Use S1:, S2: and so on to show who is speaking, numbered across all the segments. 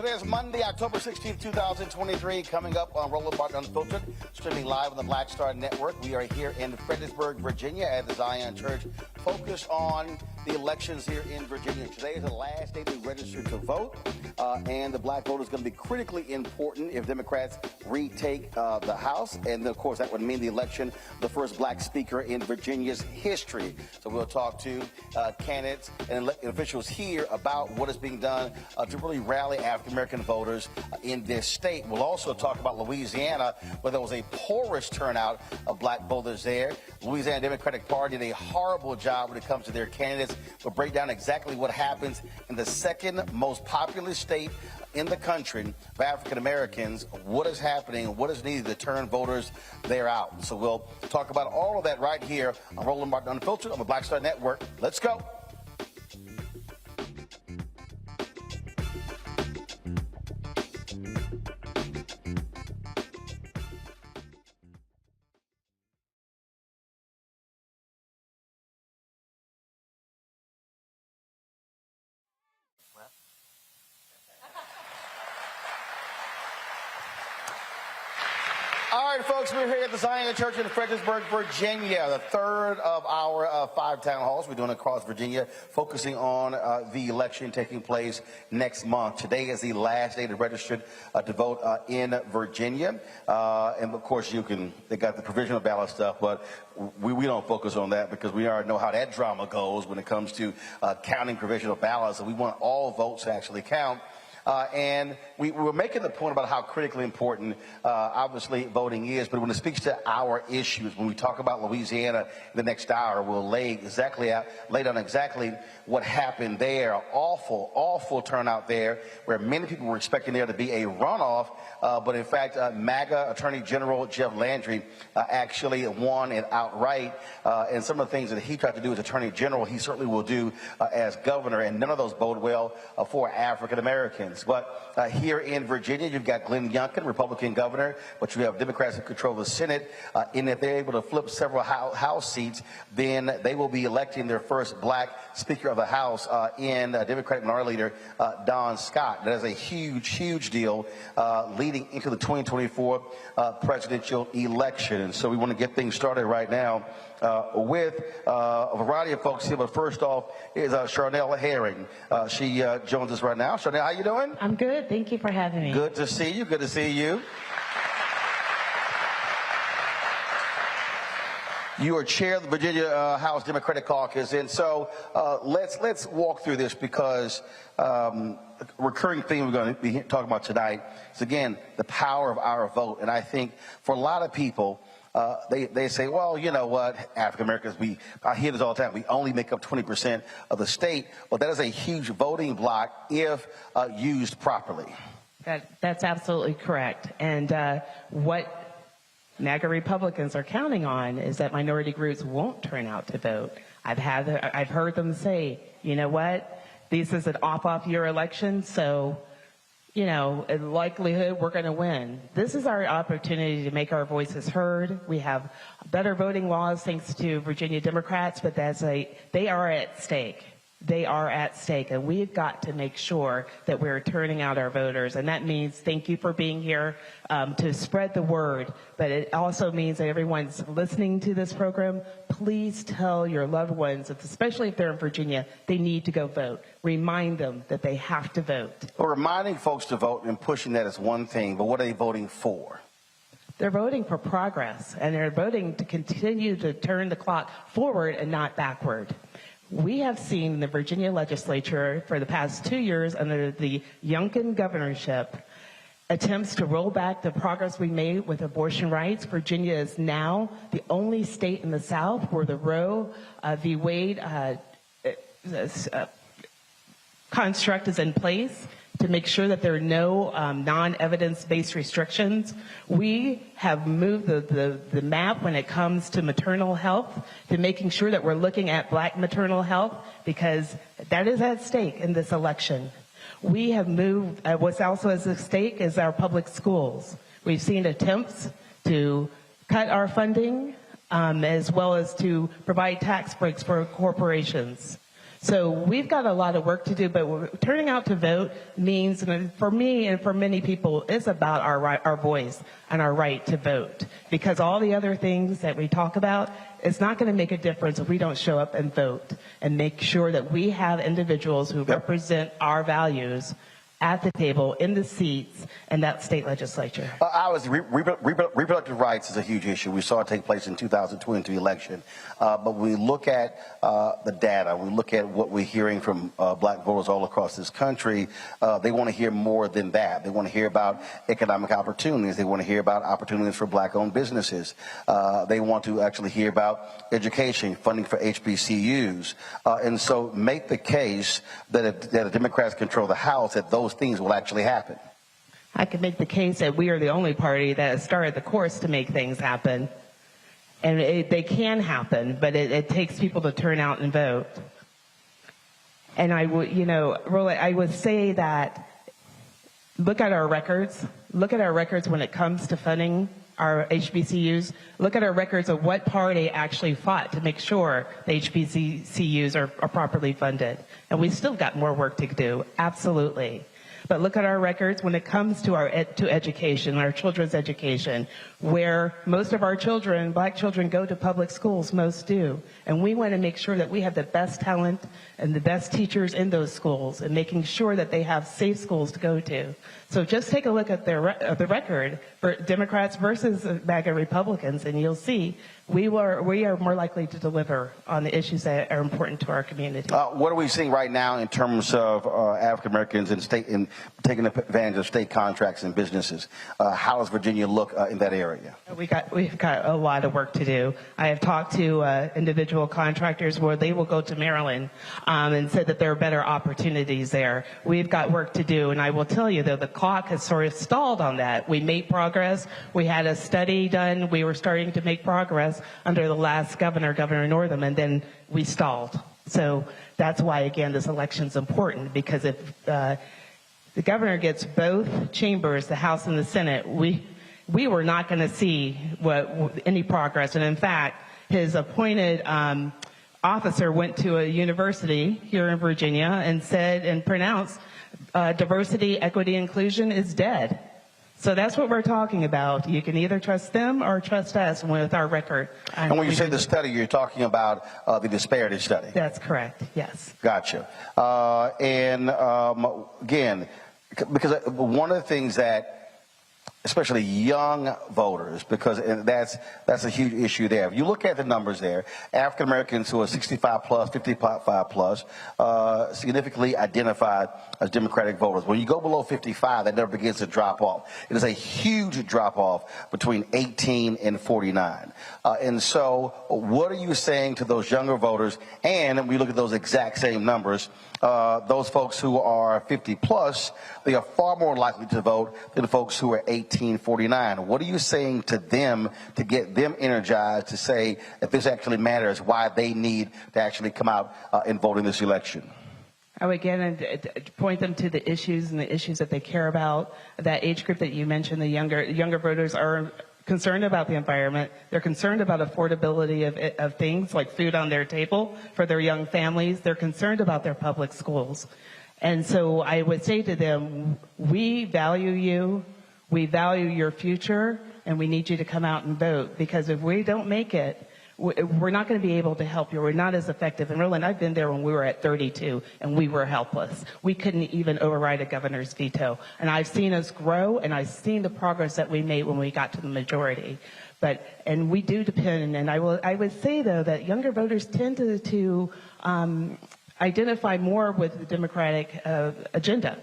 S1: is Monday, October 16th, 2023, coming up on Roland Unfiltered, streaming live on the Black Star Network. We are here in Fredericksburg, Virginia at the Zion Church, focused on the elections here in Virginia. Today is the last day to register to vote, and the black vote is going to be critically important if Democrats retake the House. And, of course, that would mean the election of the first black speaker in Virginia's history. So we'll talk to candidates and officials here about what is being done to really rally African-American voters in this state. We'll also talk about Louisiana, where there was a porous turnout of black voters there. Louisiana Democratic Party did a horrible job when it comes to their candidates. We'll break down exactly what happens in the second most populous state in the country for African Americans, what is happening, what is needed to turn voters there out. So we'll talk about all of that right here on Roland Martin Unfiltered on the Black Star Network. Let's go. All right, folks, we're here at the Zion Church in Fredericksburg, Virginia, the third of our 5 town halls we're doing across Virginia, focusing on the election taking place next month. Today is the last day to register to vote in Virginia. And, of course, they got the provisional ballot stuff, but we don't focus on that because we already know how that drama goes when it comes to counting provisional ballots. And we want all votes to actually count. And we were making the point about how critically important, obviously, voting is. But when it speaks to our issues, when we talk about Louisiana in the next hour, we'll lay down exactly what happened there. Awful turnout there, where many people were expecting there to be a runoff. But in fact, MAGA Attorney General Jeff Landry actually won it outright. And some of the things that he tried to do as Attorney General, he certainly will do as governor. And none of those bode well for African Americans. But here in Virginia, you've got Glenn Youngkin, Republican governor, but you have Democrats who control the Senate. And if they're able to flip several House seats, then they will be electing their first black Speaker of the House in Democratic Minority Leader Don Scott. That is a huge deal leading into the 2024 presidential election. And so we want to get things started right now with a variety of folks here. But first off is Charnel Herring. She joins us right now. Charnel, how you doing?
S2: I'm good. Thank you for having me.
S1: Good to see you. Good to see you. You are chair of the Virginia House Democratic Caucus, and so let's walk through this because a recurring theme we're going to be talking about tonight is, again, the power of our vote. And I think for a lot of people, they say, well, you know what, African Americans, I hear this all the time, we only make up 20% of the state. Well, that is a huge voting block if used properly.
S2: That's absolutely correct. And what MAGA Republicans are counting on is that minority groups won't turn out to vote. I've heard them say, you know what, this is an off-year election, so, you know, in likelihood we're going to win. This is our opportunity to make our voices heard. We have better voting laws thanks to Virginia Democrats, but they are at stake. They are at stake, and we've got to make sure that we're turning out our voters. And that means thank you for being here to spread the word. But it also means that everyone's listening to this program. Please tell your loved ones, especially if they're in Virginia, they need to go vote. Remind them that they have to vote.
S1: Well, reminding folks to vote and pushing that is one thing, but what are they voting for?
S2: They're voting for progress, and they're voting to continue to turn the clock forward and not backward. We have seen in the Virginia legislature for the past 2 years under the Youngkin governorship attempts to roll back the progress we made with abortion rights. Virginia is now the only state in the South where the Roe v. Wade construct is in place to make sure that there are no non-evidence-based restrictions. We have moved the map when it comes to maternal health to making sure that we're looking at black maternal health because that is at stake in this election. We have moved, what's also at stake is our public schools. We've seen attempts to cut our funding as well as to provide tax breaks for corporations. So we've got a lot of work to do, but turning out to vote means, for me and for many people, it's about our voice and our right to vote. Because all the other things that we talk about, it's not going to make a difference if we don't show up and vote and make sure that we have individuals who represent our values at the table, in the seats, in that state legislature.
S1: Reproductive rights is a huge issue. We saw it take place in 2022 election. But when we look at the data, we look at what we're hearing from black voters all across this country, they want to hear more than that. They want to hear about economic opportunities. They want to hear about opportunities for black-owned businesses. They want to actually hear about education, funding for HBCUs. And so make the case that if the Democrats control the House, that those things will actually happen.
S2: I could make the case that we are the only party that has started the course to make things happen. And they can happen, but it takes people to turn out and vote. And I would, Roland, I would say that look at our records. Look at our records when it comes to funding our HBCUs. Look at our records of what party actually fought to make sure the HBCUs are properly funded. And we still got more work to do, absolutely. But look at our records when it comes to education, our children's education, where most of our children, black children, go to public schools, most do. And we want to make sure that we have the best talent and the best teachers in those schools and making sure that they have safe schools to go to. So just take a look at the record for Democrats versus MAGA Republicans, and you'll see we are more likely to deliver on the issues that are important to our community.
S1: What are we seeing right now in terms of African Americans in taking advantage of state contracts and businesses? How does Virginia look in that area?
S2: We've got a lot of work to do. I have talked to individual contractors where they will go to Maryland and said that there are better opportunities there. We've got work to do, and I will tell you, though, the Caucus sort of stalled on that. We made progress. We had a study done. We were starting to make progress under the last governor, Governor Northam, and then we stalled. So that's why, again, this election's important, because if the governor gets both chambers, the House and the Senate, we were not going to see any progress. And in fact, his appointed officer went to a university here in Virginia and said and pronounced diversity, equity, inclusion is dead. So that's what we're talking about. You can either trust them or trust us with our record.
S1: And when you say the study, you're talking about the disparity study.
S2: That's correct, yes.
S1: Gotcha. Again, because one of the things that especially young voters, because that's a huge issue there. If you look at the numbers there, African Americans who are 65 plus, 55 plus, significantly identified as Democratic voters. When you go below 55, that number begins to drop off. It is a huge drop off between 18 and 49. And so what are you saying to those younger voters? And when we look at those exact same numbers, those folks who are 50 plus, they are far more likely to vote than folks who are 1849. What are you saying to them to get them energized to say if this actually matters, why they need to actually come out and vote in this election?
S2: I would again point them to the issues and the issues that they care about. That age group that you mentioned, the younger voters are concerned about the environment. They're concerned about affordability of things like food on their table for their young families. They're concerned about their public schools. And so I would say to them, we value you, we value your future, and we need you to come out and vote, because if we don't make it, we're not going to be able to help you. We're not as effective. And Roland, I've been there when we were at 32 and we were helpless. We couldn't even override a governor's veto. And I've seen us grow, and I've seen the progress that we made when we got to the majority. And we do depend, and I would say, though, that younger voters tend to identify more with the Democratic agenda.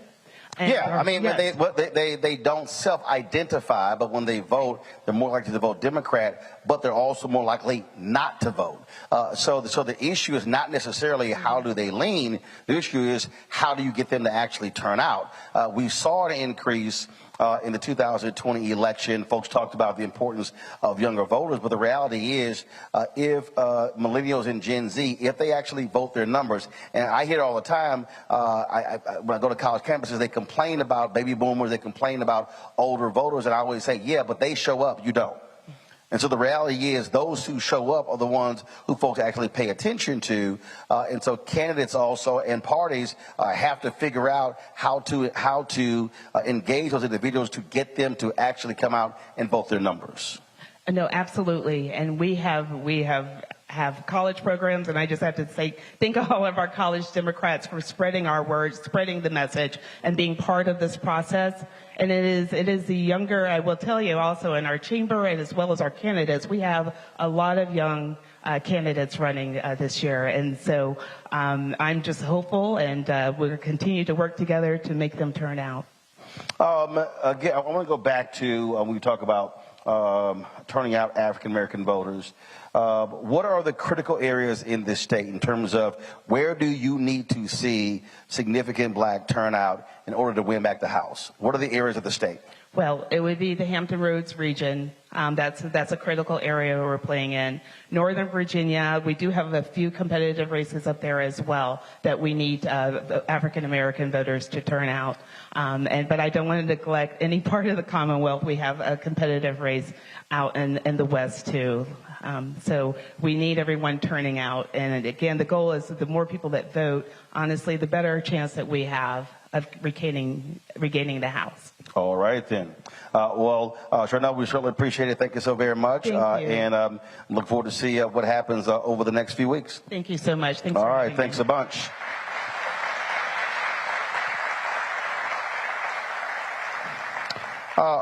S2: And,
S1: yeah, I mean,
S2: yes.
S1: they don't self-identify, but when they vote, they're more likely to vote Democrat, but they're also more likely not to vote. So the issue is not necessarily how do they lean. The issue is how do you get them to actually turn out. We saw an increase in the 2020 election. Folks talked about the importance of younger voters, but the reality is if millennials and Gen Z, if they actually vote their numbers, and I hear it all the time, when I go to college campuses, they complain about baby boomers, they complain about older voters, and I always say, yeah, but they show up, you don't. And so the reality is those who show up are the ones who folks actually pay attention to. And so candidates also and parties have to figure out how to engage those individuals to get them to actually come out and vote their numbers.
S2: No, absolutely. And we have college programs, and I just have to say thank all of our college Democrats for spreading our words, spreading the message, and being part of this process. And it is the younger, I will tell you also in our chamber and as well as our candidates, we have a lot of young candidates running this year. And so I'm just hopeful, and we'll continue to work together to make them turn out.
S1: Again, I want to go back to when we talk about turning out African American voters. What are the critical areas in this state in terms of where do you need to see significant black turnout in order to win back the House? What are the areas of the state?
S2: Well, it would be the Hampton Roads region. That's a critical area we're playing in. Northern Virginia, we do have a few competitive races up there as well that we need African American voters to turn out. But I don't want to neglect any part of the Commonwealth. We have a competitive race out in the West too. So we need everyone turning out. And again, the goal is that the more people that vote, honestly, the better chance that we have of regaining the House.
S1: All right, then. Turnout, we certainly appreciate it. Thank you so very much.
S2: Thank you.
S1: And look forward to see what happens over the next few weeks.
S2: Thank you so much. Thanks.
S1: All right, thanks a bunch.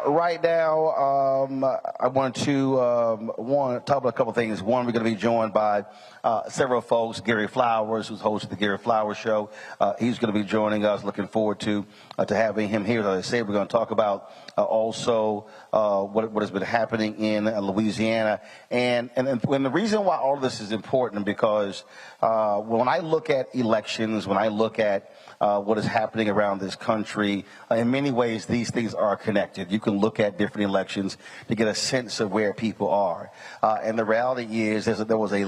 S1: Right now, I want to talk about a couple of things. One, we're going to be joined by several folks. Gary Flowers, who's hosted the Gary Flowers Show. He's going to be joining us. Looking forward to having him here. As I said, we're going to talk about also what has been happening in Louisiana. And the reason why all of this is important because when I look at elections, when I look at what is happening around this country, in many ways, these things are connected. You can look at different elections to get a sense of where people are. And the reality is that there was a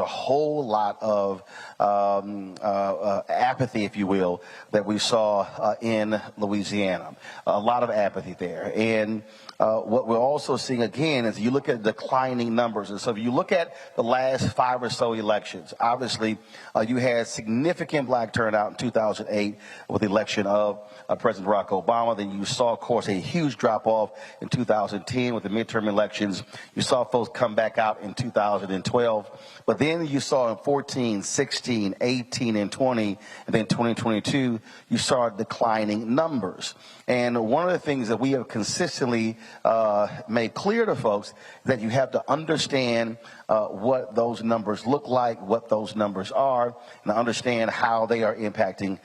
S1: whole lot of apathy, if you will, that we saw in Louisiana. A lot of apathy there. And what we're also seeing again is you look at declining numbers. And so if you look at the last 5 or so elections, obviously you had significant black turnout in 2008 with the election of President Barack Obama. Then you saw, of course, a huge drop-off in 2010 with the midterm elections. You saw folks come back out in 2012. But then you saw in 14, 16, 18, and 20, and then 2022, you saw declining numbers. And one of the things that we have consistently made clear to folks is that you have to understand what those numbers look like, what those numbers are, and understand how they are impacting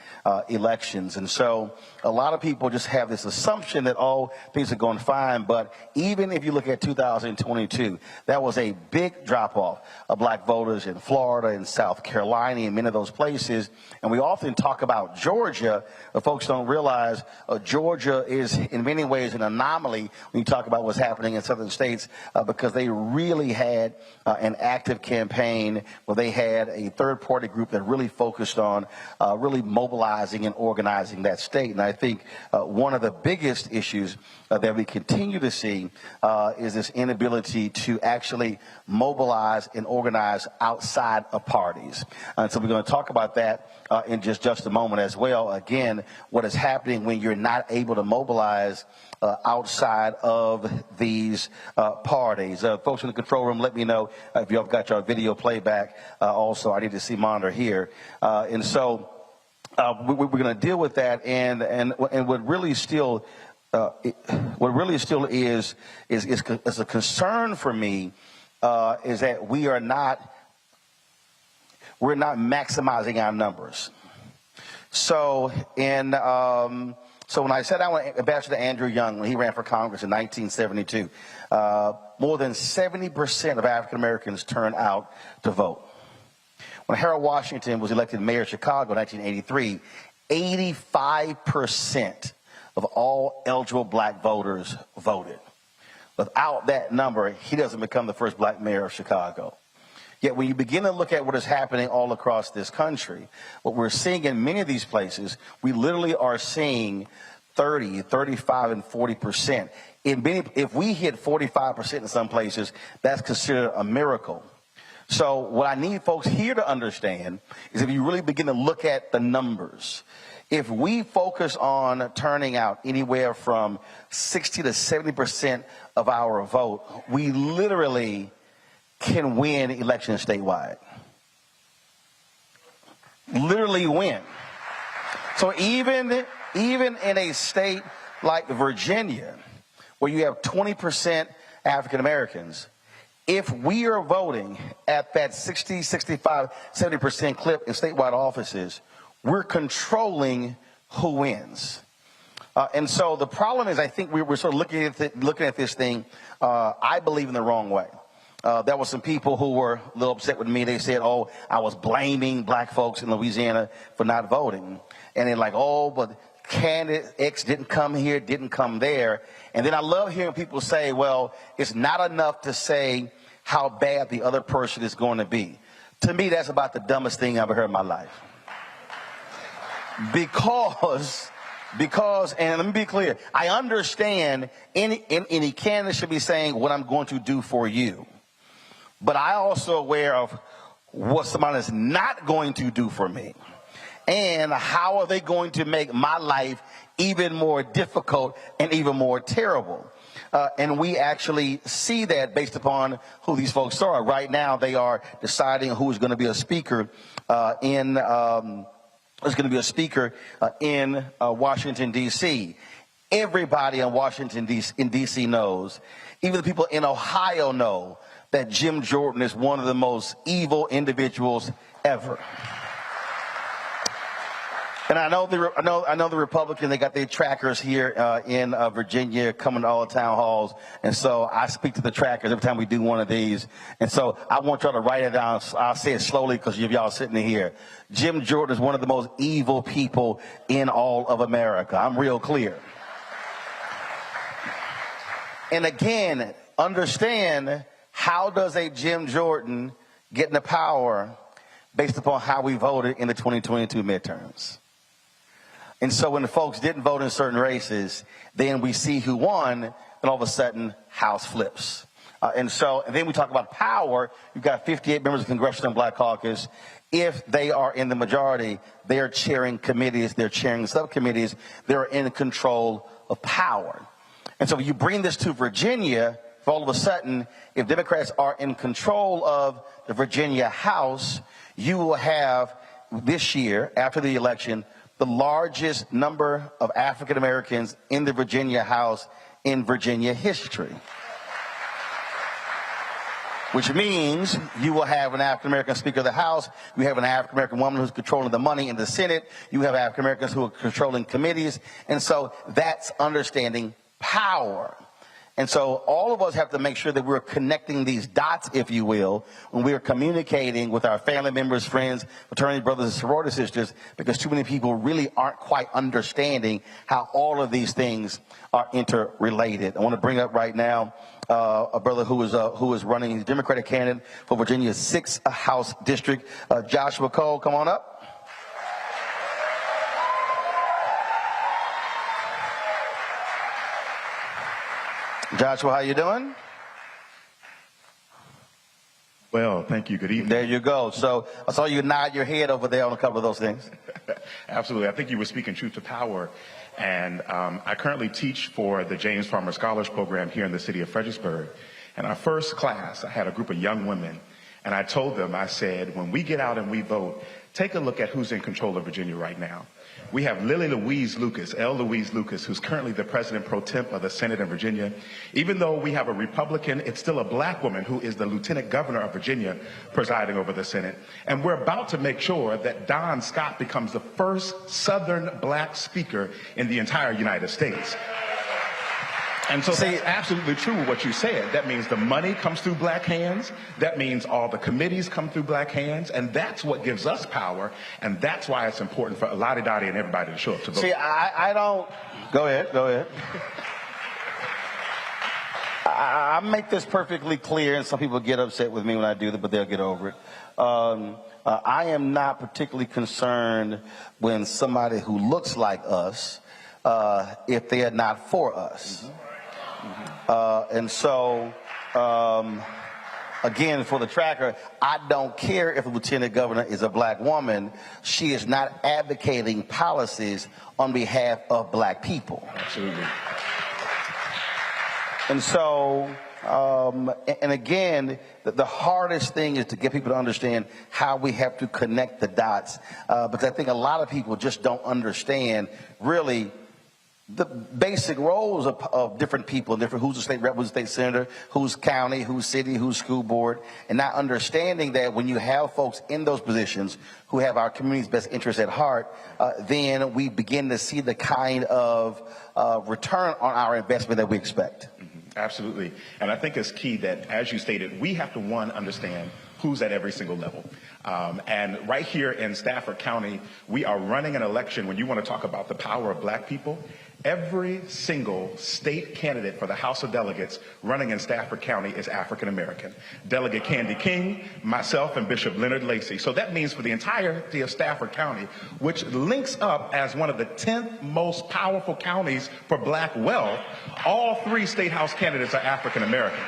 S1: elections. And so a lot of people just have this assumption that, oh, things are going fine. But even if you look at 2022, that was a big drop-off of black voters in Florida and South Carolina and many of those places. And we often talk about Georgia, but folks don't realize Georgia is in many ways an anomaly when you talk about what's happening in southern states because they really had an active campaign where they had a third-party group that really focused on really mobilizing and organizing that state. And I think one of the biggest issues that we continue to see is this inability to actually mobilize and organize outside of parties. And so we're going to talk about that in just a moment as well. Again, what is happening when you're not able to mobilize outside of these parties. Folks in the control room, let me know if y'all got your video playback. Also, I need to see monitor here. And so we're going to deal with that. And what really still is a concern for me is that we're not maximizing our numbers. So when I sat down with Ambassador Andrew Young when he ran for Congress in 1972, more than 70% of African Americans turned out to vote. When Harold Washington was elected mayor of Chicago in 1983, 85% of all eligible black voters voted. Without that number, he doesn't become the first black mayor of Chicago. Yet when you begin to look at what is happening all across this country, what we're seeing in many of these places, we literally are seeing 30, 35, and 40% if we hit 45% in some places, that's considered a miracle. So what I need folks here to understand is if you really begin to look at the numbers, if we focus on turning out anywhere from 60 to 70% of our vote, we literally can win elections statewide. Literally win. So even in a state like Virginia, where you have 20% African Americans, if we are voting at that 60, 65, 70% clip in statewide offices, we're controlling who wins. And so the problem is, I think we're sort of looking at this thing, I believe, in the wrong way. There were some people who were a little upset with me. They said, oh, I was blaming black folks in Louisiana for not voting. And they're like, oh, but candidate X didn't come here, didn't come there. And then I love hearing people say, well, it's not enough to say how bad the other person is going to be. To me, that's about the dumbest thing I've ever heard in my life. Because, and let me be clear, I understand any candidate should be saying what I'm going to do for you. But I also aware of what somebody is not going to do for me. And how are they going to make my life even more difficult and even more terrible? And we actually see that based upon who these folks are. Right now, they are deciding who's going to be a speaker in Washington, D.C. Everybody in Washington, D.C. knows, even the people in Ohio know, that Jim Jordan is one of the most evil individuals ever. And I know the Republicans, they got their trackers here in Virginia coming to all the town halls. And so I speak to the trackers every time we do one of these. And so I want y'all to write it down. I'll say it slowly because of y'all sitting here. Jim Jordan is one of the most evil people in all of America. I'm real clear. And again, understand, how does a Jim Jordan get into power based upon how we voted in the 2022 midterms? And so when the folks didn't vote in certain races, then we see who won, and all of a sudden, House flips. And then we talk about power. You've got 58 members of the Congressional Black Caucus. If they are in the majority, they are chairing committees, they're chairing subcommittees, they're in control of power. And so when you bring this to Virginia, all of a sudden, if Democrats are in control of the Virginia House, you will have this year, after the election, the largest number of African Americans in the Virginia House in Virginia history. Which means you will have an African American Speaker of the House, you have an African American woman who's controlling the money in the Senate, you have African Americans who are controlling committees, and so that's understanding power. And so all of us have to make sure that we're connecting these dots, if you will, when we're communicating with our family members, friends, fraternity brothers, and sorority sisters, because too many people really aren't quite understanding how all of these things are interrelated. I want to bring up right now a brother who is running, he's a Democratic candidate for Virginia's 6th House District. Joshua Cole, come on up. Joshua, how you doing?
S3: Well, thank you. Good evening.
S1: There you go. So I saw you nod your head over there on a couple of those things.
S3: Absolutely. I think you were speaking truth to power. And I currently teach for the James Farmer Scholars Program here in the city of Fredericksburg. And our first class, I had a group of young women. And I told them, I said, when we get out and we vote, take a look at who's in control of Virginia right now. We have Lily Louise Lucas, L. Louise Lucas, who's currently the president pro temp of the Senate in Virginia. Even though we have a Republican, it's still a black woman who is the lieutenant governor of Virginia presiding over the Senate. And we're about to make sure that Don Scott becomes the first Southern black speaker in the entire United States. And so that's absolutely true what you said. That means the money comes through black hands. That means all the committees come through black hands. And that's what gives us power. And that's why it's important for Lottie Dottie and everybody to show up to vote.
S1: See, I don't... Go ahead. I make this perfectly clear, and some people get upset with me when I do that, but they'll get over it. I am not particularly concerned when somebody who looks like us, if they are not for us. And so, again, for the tracker, I don't care if the lieutenant governor is a black woman. She is not advocating policies on behalf of black people.
S3: Absolutely.
S1: And so, and again, the hardest thing is to get people to understand how we have to connect the dots, because I think a lot of people just don't understand really the basic roles of different people, different who's a state rep, who's a state senator, who's county, who's city, who's school board, and not understanding that when you have folks in those positions who have our community's best interests at heart, then we begin to see the kind of return on our investment that we expect.
S3: Absolutely. And I think it's key that, as you stated, we have to, one, understand who's at every single level. And right here in Stafford County, we are running an election. When you want to talk about the power of black people, every single state candidate for the House of Delegates running in Stafford County is African American. Delegate Candy King, myself, and Bishop Leonard Lacey. So that means for the entirety of Stafford County, which links up as one of the 10th most powerful counties for black wealth, all 3 state house candidates are African American.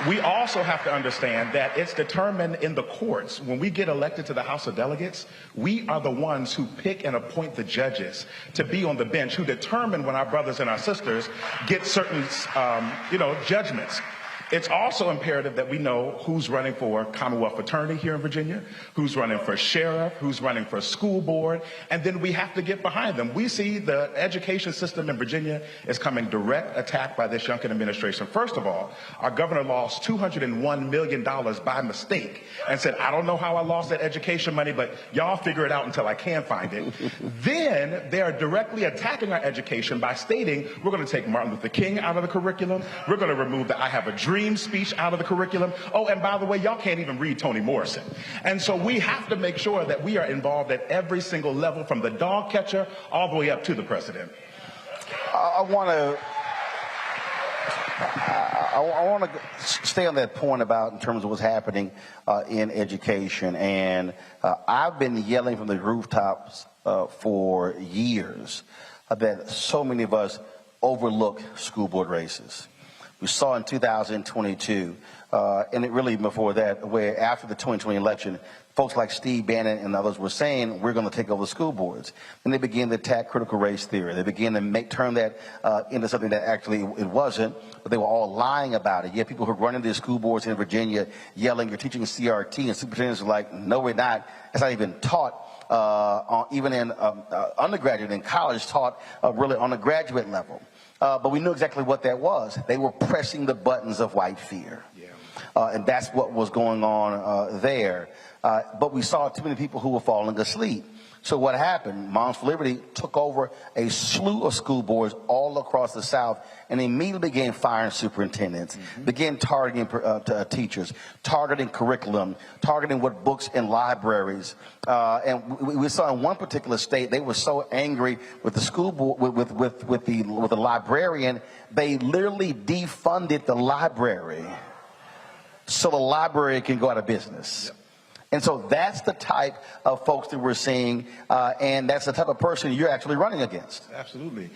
S3: We also have to understand that it's determined in the courts. When we get elected to the House of Delegates, we are the ones who pick and appoint the judges to be on the bench, who determine when our brothers and our sisters get certain, judgments. It's also imperative that we know who's running for Commonwealth Fraternity here in Virginia, who's running for sheriff, who's running for school board, and then we have to get behind them. We see the education system in Virginia is coming direct attack by this Youngkin administration. First of all, our governor lost $201 million by mistake and said, I don't know how I lost that education money, but y'all figure it out until I can find it. Then they are directly attacking our education by stating, we're going to take Martin Luther King out of the curriculum. We're going to remove the I Have a Dream speech out of the curriculum. Oh, and by the way, y'all can't even read Toni Morrison. And so we have to make sure that we are involved at every single level, from the dog catcher all the way up to the president.
S1: I want to stay on that point about in terms of what's happening in education. And I've been yelling from the rooftops for years that so many of us overlook school board races. We saw in 2022, and it really before that, where after the 2020 election, folks like Steve Bannon and others were saying, we're going to take over the school boards. And they began to attack critical race theory. They began to turn that into something that actually it wasn't, but they were all lying about it. You had people who are running these school boards in Virginia yelling, you're teaching CRT, and superintendents are like, no, we're not. It's not even taught. Even in undergraduate and college taught really on a graduate level. But we knew exactly what that was. They were pressing the buttons of white fear. Yeah. And that's what was going on there. But we saw too many people who were falling asleep. So what happened? Moms for Liberty took over a slew of school boards all across the South and immediately began firing superintendents, began targeting teachers, targeting curriculum, targeting what books and libraries. And we saw in one particular state, they were so angry with the school board, with the librarian, they literally defunded the library so the library can go out of business. Yep. And so that's the type of folks that we're seeing, and that's the type of person you're actually running against.
S3: Absolutely.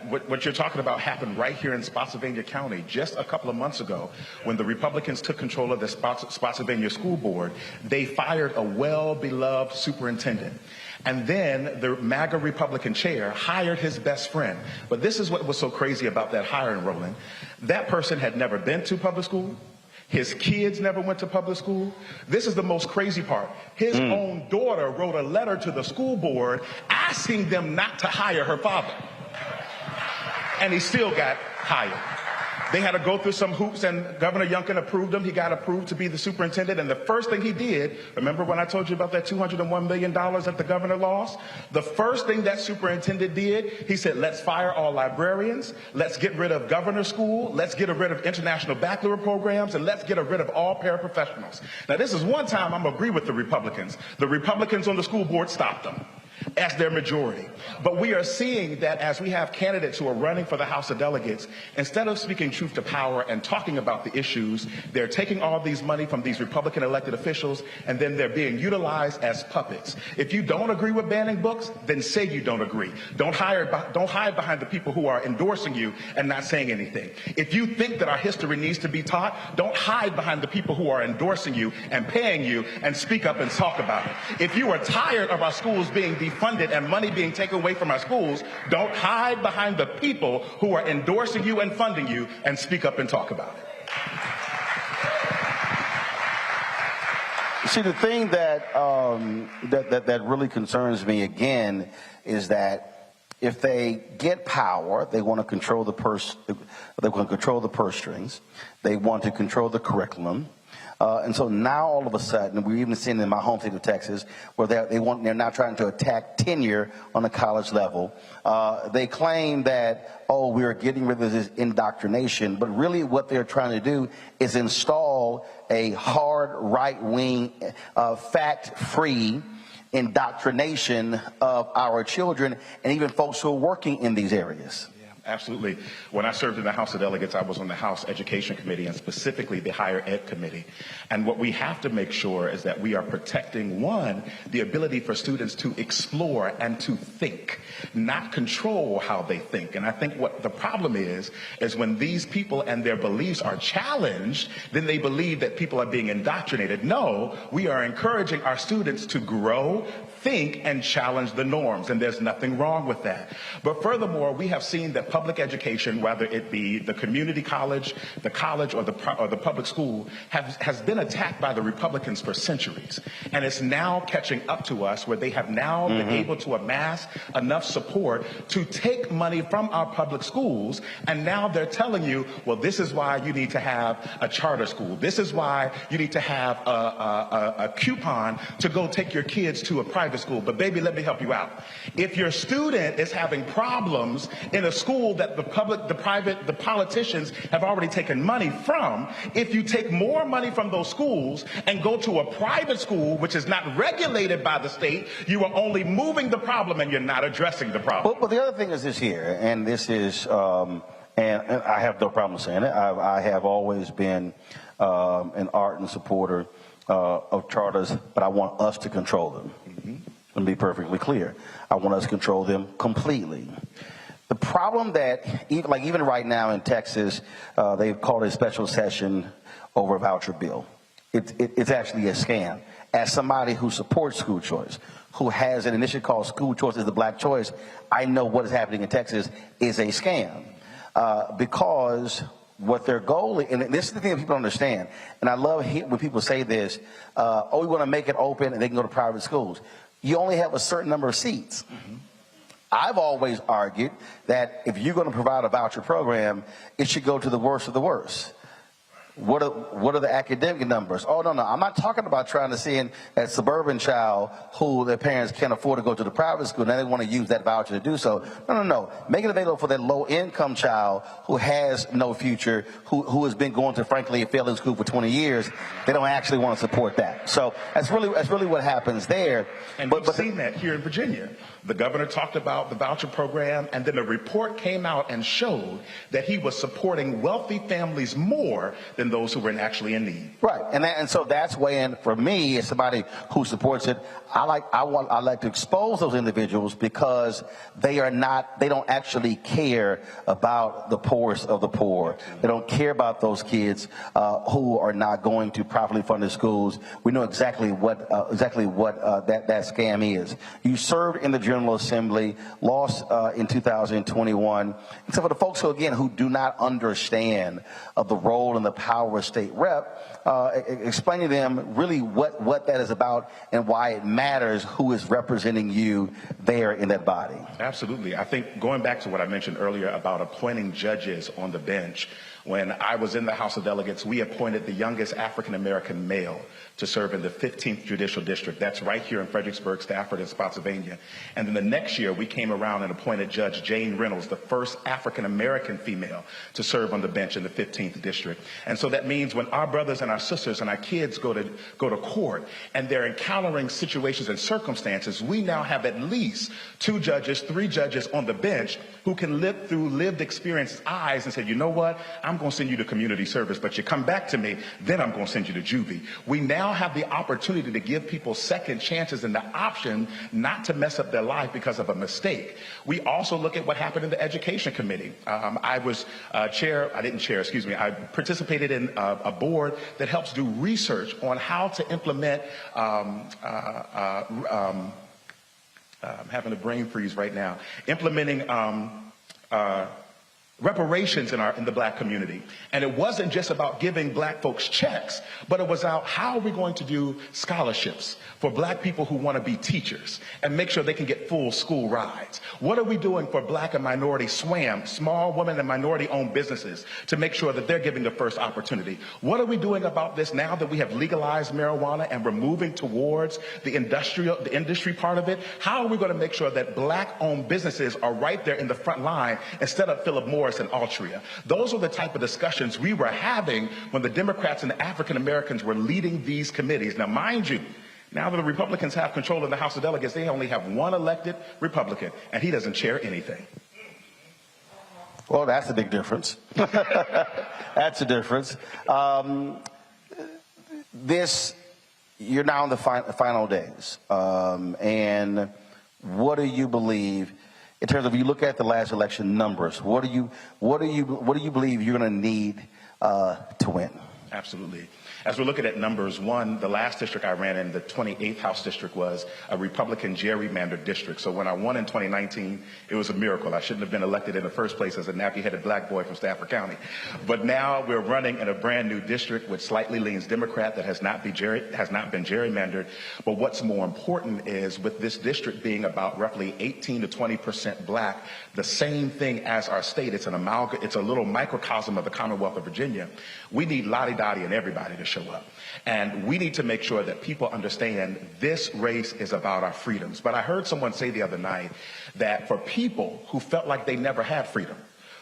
S3: What you're talking about happened right here in Spotsylvania County just a couple of months ago when the Republicans took control of the Spotsylvania School Board. They fired a well-beloved superintendent. And then the MAGA Republican chair hired his best friend. But this is what was so crazy about that hiring, Roland. That person had never been to public school. His kids never went to public school. This is the most crazy part. His own daughter wrote a letter to the school board asking them not to hire her father. And he still got hired. They had to go through some hoops, and Governor Youngkin approved him. He got approved to be the superintendent. And the first thing he did, remember when I told you about that $201 million that the governor lost? The first thing that superintendent did, he said, let's fire all librarians. Let's get rid of governor school. Let's get rid of international baccalaureate programs. And let's get rid of all paraprofessionals. Now, this is one time I'm going to agree with the Republicans. The Republicans on the school board stopped them. as their majority. But we are seeing that as we have candidates who are running for the House of Delegates, instead of speaking truth to power and talking about the issues, they're taking all these money from these Republican elected officials, and then they're being utilized as puppets. If you don't agree with banning books, then say you don't agree. Don't hide behind the people who are endorsing you and not saying anything. If you think that our history needs to be taught, don't hide behind the people who are endorsing you and paying you, and speak up and talk about it. If you are tired of our schools being defunded and money being taken away from our schools, don't hide behind the people who are endorsing you and funding you, and speak up and talk about it.
S1: See, the thing that that really concerns me again is that if they get power, they want to control the purse. They want to control the purse strings. They want to control the curriculum. And so now all of a sudden, we're even seeing in my home state of Texas, where they're now trying to attack tenure on the college level. They claim that, oh, we're getting rid of this indoctrination, but really what they're trying to do is install a hard right-wing, fact-free indoctrination of our children and even folks who are working in these areas.
S3: Absolutely. When I served in the House of Delegates, I was on the House Education Committee, and specifically the Higher Ed Committee. And what we have to make sure is that we are protecting, one, the ability for students to explore and to think, not control how they think. And I think what the problem is when these people and their beliefs are challenged, then they believe that people are being indoctrinated. No, we are encouraging our students to grow, think, and challenge the norms, and there's nothing wrong with that. But furthermore, we have seen that public education, whether it be the community college, the college, or the public school, has been attacked by the Republicans for centuries. And it's now catching up to us, where they have now been able to amass enough support to take money from our public schools, and now they're telling you, well, this is why you need to have a charter school. This is why you need to have a coupon to go take your kids to a private school. But baby, let me help you out. If your student is having problems in a school that the politicians have already taken money from, if you take more money from those schools and go to a private school, which is not regulated by the state, you are only moving the problem and you're not addressing the problem.
S1: But the other thing is this here, and this is, and I have no problem saying it, I have always been an ardent supporter of charters, but I want us to control them. Let me be perfectly clear. I want us to control them completely. The problem that, even right now in Texas, they've called a special session over a voucher bill. It's actually a scam. As somebody who supports school choice, who has an initiative called School Choice is the Black Choice, I know what is happening in Texas is a scam. Because what their goal is, and this is the thing that people don't understand, and I love when people say this, we want to make it open and they can go to private schools. You only have a certain number of seats. I've always argued that if you're going to provide a voucher program, it should go to the worst of the worst. What are the academic numbers? Oh, no, I'm not talking about trying to send that suburban child who their parents can't afford to go to the private school. Now they want to use that voucher to do so. No. Make it available for that low-income child who has no future, who has been going to, frankly, a failing school for 20 years. They don't actually want to support that. So that's really what happens there.
S3: And we've seen that here in Virginia. The governor talked about the voucher program, and then a report came out and showed that he was supporting wealthy families more than those who were actually in need.
S1: Right, and so that's when, for me, as somebody who supports it, I like to expose those individuals because they don't actually care about the poorest of the poor. They don't care about those kids who are not going to properly funded schools. We know exactly what that scam is. You served in the General Assembly, lost in 2021. Except for the folks who do not understand the role and the power of state rep, explain to them really what that is about and why it matters who is representing you there in that body.
S3: Absolutely. I think going back to what I mentioned earlier about appointing judges on the bench, When I was in the House of Delegates, we appointed the youngest African-American male to serve in the 15th Judicial District. That's right here in Fredericksburg, Stafford, and Spotsylvania. And then the next year, we came around and appointed Judge Jane Reynolds, the first African-American female to serve on the bench in the 15th District. And so that means when our brothers and our sisters and our kids go to court and they're encountering situations and circumstances, we now have at least 2 judges, 3 judges on the bench who can live through lived experience eyes and say, you know what, I'm going to send you to community service, but you come back to me, then I'm going to send you to juvie. We now have the opportunity to give people second chances and the option not to mess up their life because of a mistake. We also look at what happened in the Education Committee. I participated in a board that helps do research on how to implement I'm having a brain freeze right now. Implementing reparations in the black community. And it wasn't just about giving black folks checks, but it was about how are we going to do scholarships for black people who want to be teachers and make sure they can get full school rides. What are we doing for black and minority SWAM, small women and minority owned businesses, to make sure that they're getting the first opportunity? What are we doing about this now that we have legalized marijuana and we're moving towards the industry part of it? How are we going to make sure that black owned businesses are right there in the front line instead of Philip Morris and Altria? Those are the type of discussions we were having when the Democrats and the African Americans were leading these committees. Now, mind you, now that the Republicans have control in the House of Delegates, they only have 1 elected Republican, and he doesn't chair anything.
S1: Well, that's a big difference. That's a difference. You're now in the final days, and what do you believe? In terms of, you look at the last election numbers, what do you believe you're going to need to win?
S3: Absolutely. As we're looking at numbers, the last district I ran in, the 28th House District, was a Republican gerrymandered district. So when I won in 2019, it was a miracle. I shouldn't have been elected in the first place as a nappy-headed black boy from Stafford County. But now we're running in a brand new district which slightly leans Democrat, that has not been gerrymandered. But what's more important is, with this district being about roughly 18 to 20% black, the same thing as our state, it's a little microcosm of the Commonwealth of Virginia. We need lottie-dottie and everybody to show up. And we need to make sure that people understand this race is about our freedoms. But I heard someone say the other night that for people who felt like they never had freedom,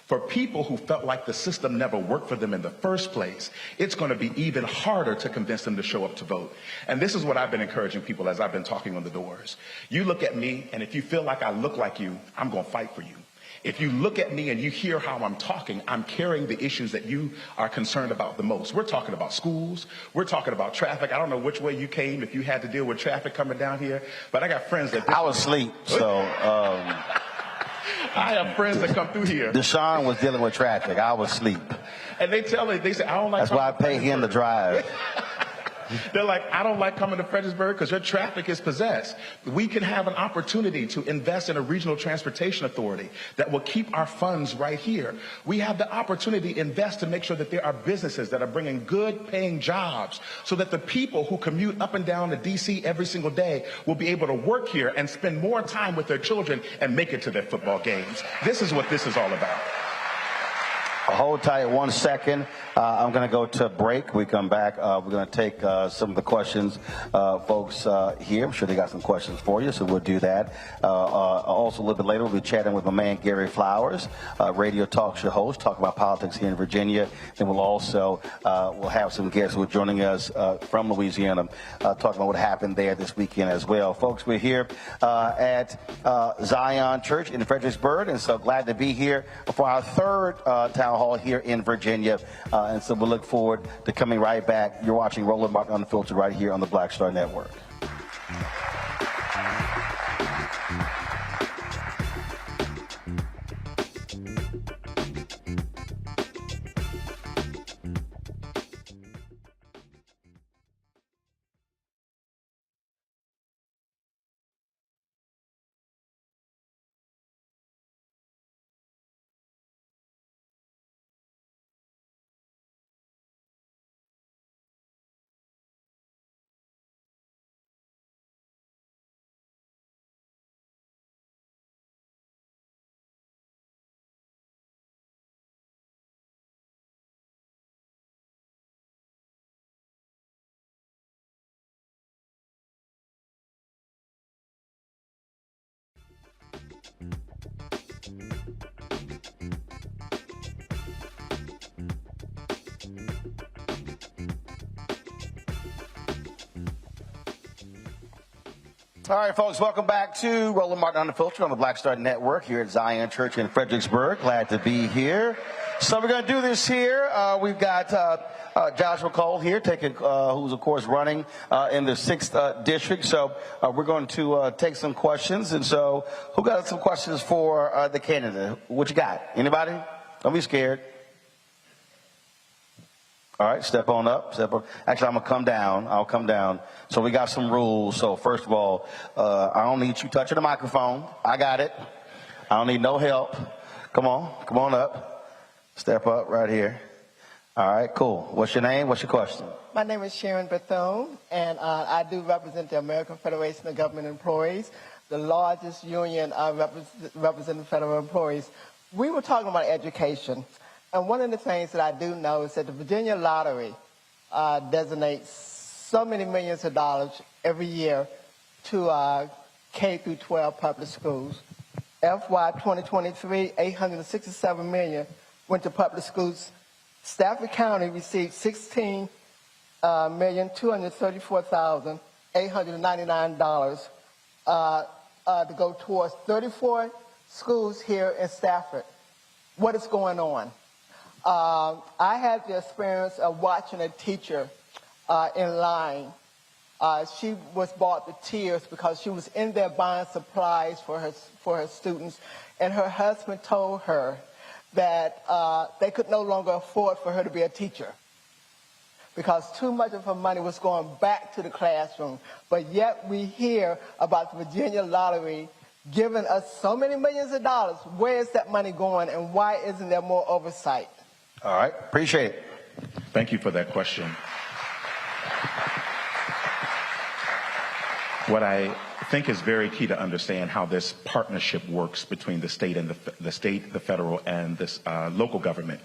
S3: for people who felt like the system never worked for them in the first place, it's going to be even harder to convince them to show up to vote. And this is what I've been encouraging people as I've been talking on the doors. You look at me, and if you feel like I look like you, I'm going to fight for you. If you look at me and you hear how I'm talking, I'm carrying the issues that you are concerned about the most. We're talking about schools. We're talking about traffic. I don't know which way you came, if you had to deal with traffic coming down here, but I got friends that...
S1: I was asleep, so...
S3: I have friends that come through here.
S1: Deshaun was dealing with traffic. I was asleep.
S3: And they say, I don't like...
S1: That's why I pay him to drive.
S3: They're like, I don't like coming to Fredericksburg because your traffic is possessed. We can have an opportunity to invest in a regional transportation authority that will keep our funds right here. We have the opportunity to invest to make sure that there are businesses that are bringing good paying jobs so that the people who commute up and down to D.C. every single day will be able to work here and spend more time with their children and make it to their football games. This is what this is all about.
S1: Hold tight 1 second. I'm going to go to break. We come back. We're going to take some of the questions, folks here. I'm sure they got some questions for you, so we'll do that. Also, a little bit later, we'll be chatting with my man Gary Flowers, radio talk show host, talk about politics here in Virginia. And we'll also we'll have some guests who are joining us from Louisiana, talking about what happened there this weekend as well. Folks, we're here at Zion Church in Fredericksburg, and so glad to be here for our third town hall here in Virginia. And so we'll look forward to coming right back. You're watching Roland Unfiltered right here on the Black Star Network. All right, folks, welcome back to Roland Martin Unfiltered on the Black Star Network here at Zion Church in Fredericksburg. Glad to be here. So we're going to do this here. We've got Joshua Cole here, who's, of course, running in the 6th district. So we're going to take some questions. And so who got some questions for the candidate? What you got? Anybody? Don't be scared. All right, step on up. Actually, I'm going to come down. I'll come down. So we got some rules. So first of all, I don't need you touching the microphone. I got it. I don't need no help. Come on up. Step up right here. All right, cool. What's your name? What's your question?
S4: My name is Sharon Bethune, and I do represent the American Federation of Government Employees, the largest union representing federal employees. We were talking about education. And one of the things that I do know is that the Virginia Lottery designates so many millions of dollars every year to K through 12 public schools. FY 2023, $867 million went to public schools. Stafford County received $16,234,899 to go towards 34 schools here in Stafford. What is going on? I had the experience of watching a teacher in line. She was brought to tears because she was in there buying supplies for her students, and her husband told her that they could no longer afford for her to be a teacher because too much of her money was going back to the classroom. But yet we hear about the Virginia Lottery giving us so many millions of dollars. Where is that money going, and why isn't there more oversight?
S1: All right, appreciate it.
S3: Thank you for that question. What I think is very key to understand how this partnership works between the state and the federal and this local government.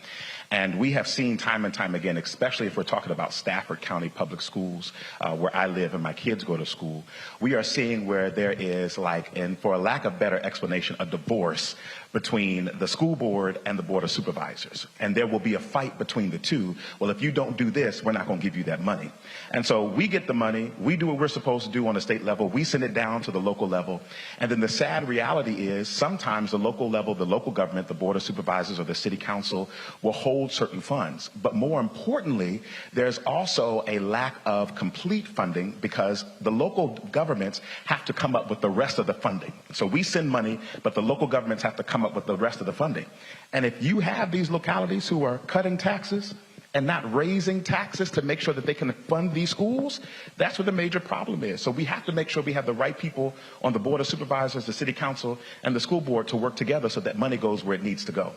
S3: And we have seen time and time again, especially if we're talking about Stafford County Public Schools, where I live and my kids go to school, we are seeing where there is, like, and for a lack of better explanation, a divorce between the school board and the board of supervisors. And there will be a fight between the two. Well, if you don't do this, we're not going to give you that money. And so we get the money, we do what we're supposed to do on the state level, we send it down to the local level. And then the sad reality is sometimes the local level, the local government, the board of supervisors or the city council will hold certain funds. But more importantly, there's also a lack of complete funding because the local governments have to come up with the rest of the funding. So we send money, but the local governments have to come up with the rest of the funding. And if you have these localities who are cutting taxes and not raising taxes to make sure that they can fund these schools, that's what the major problem is. So we have to make sure we have the right people on the board of supervisors, the city council, and the school board to work together so that money goes where it needs to go.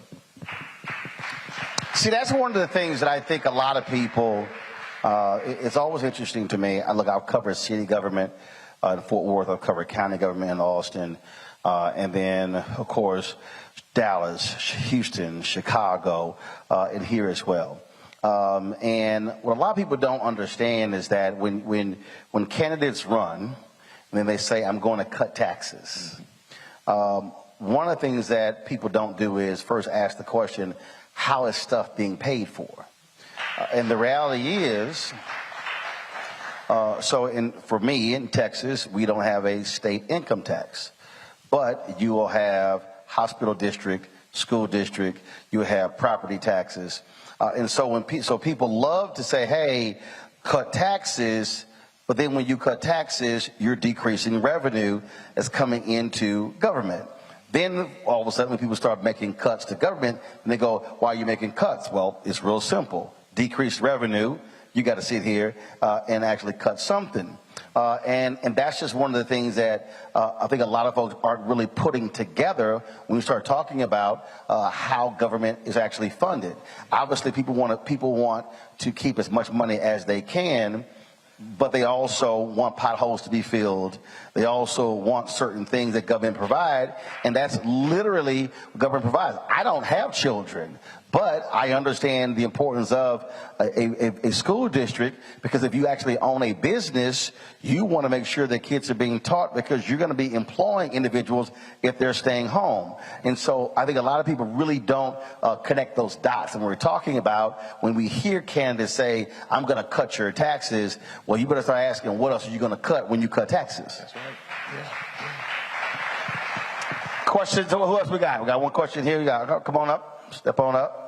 S1: See, that's one of the things that I think a lot of people, it's always interesting to me. I've covered city government in Fort Worth, I've covered county government in Austin, and then, of course, Dallas, Houston, Chicago, and here as well. And what a lot of people don't understand is that when candidates run, and then they say, I'm going to cut taxes, one of the things that people don't do is first ask the question, how is stuff being paid for? And the reality is, for me in Texas, we don't have a state income tax, but you will have hospital district, school district, you have property taxes. And so people love to say, hey, cut taxes, but then when you cut taxes, you're decreasing revenue that's coming into government. Then all of a sudden when people start making cuts to government, and they go, why are you making cuts? Well, it's real simple. Decreased revenue, you got to sit here and actually cut something. And that's just one of the things that I think a lot of folks aren't really putting together when we start talking about how government is actually funded. Obviously, people want to keep as much money as they can, but they also want potholes to be filled. They also want certain things that government provide, and that's literally what government provides. I don't have children, But I understand the importance of a school district, because if you actually own a business, you want to make sure that kids are being taught, because you're going to be employing individuals if they're staying home. And so I think a lot of people really don't connect those dots. And we're talking about, when we hear candidates say, I'm going to cut your taxes, well, you better start asking, what else are you going to cut when you cut taxes? That's right. Yeah. Questions? Who else we got? We got one question here. We got, come on up. Step on up.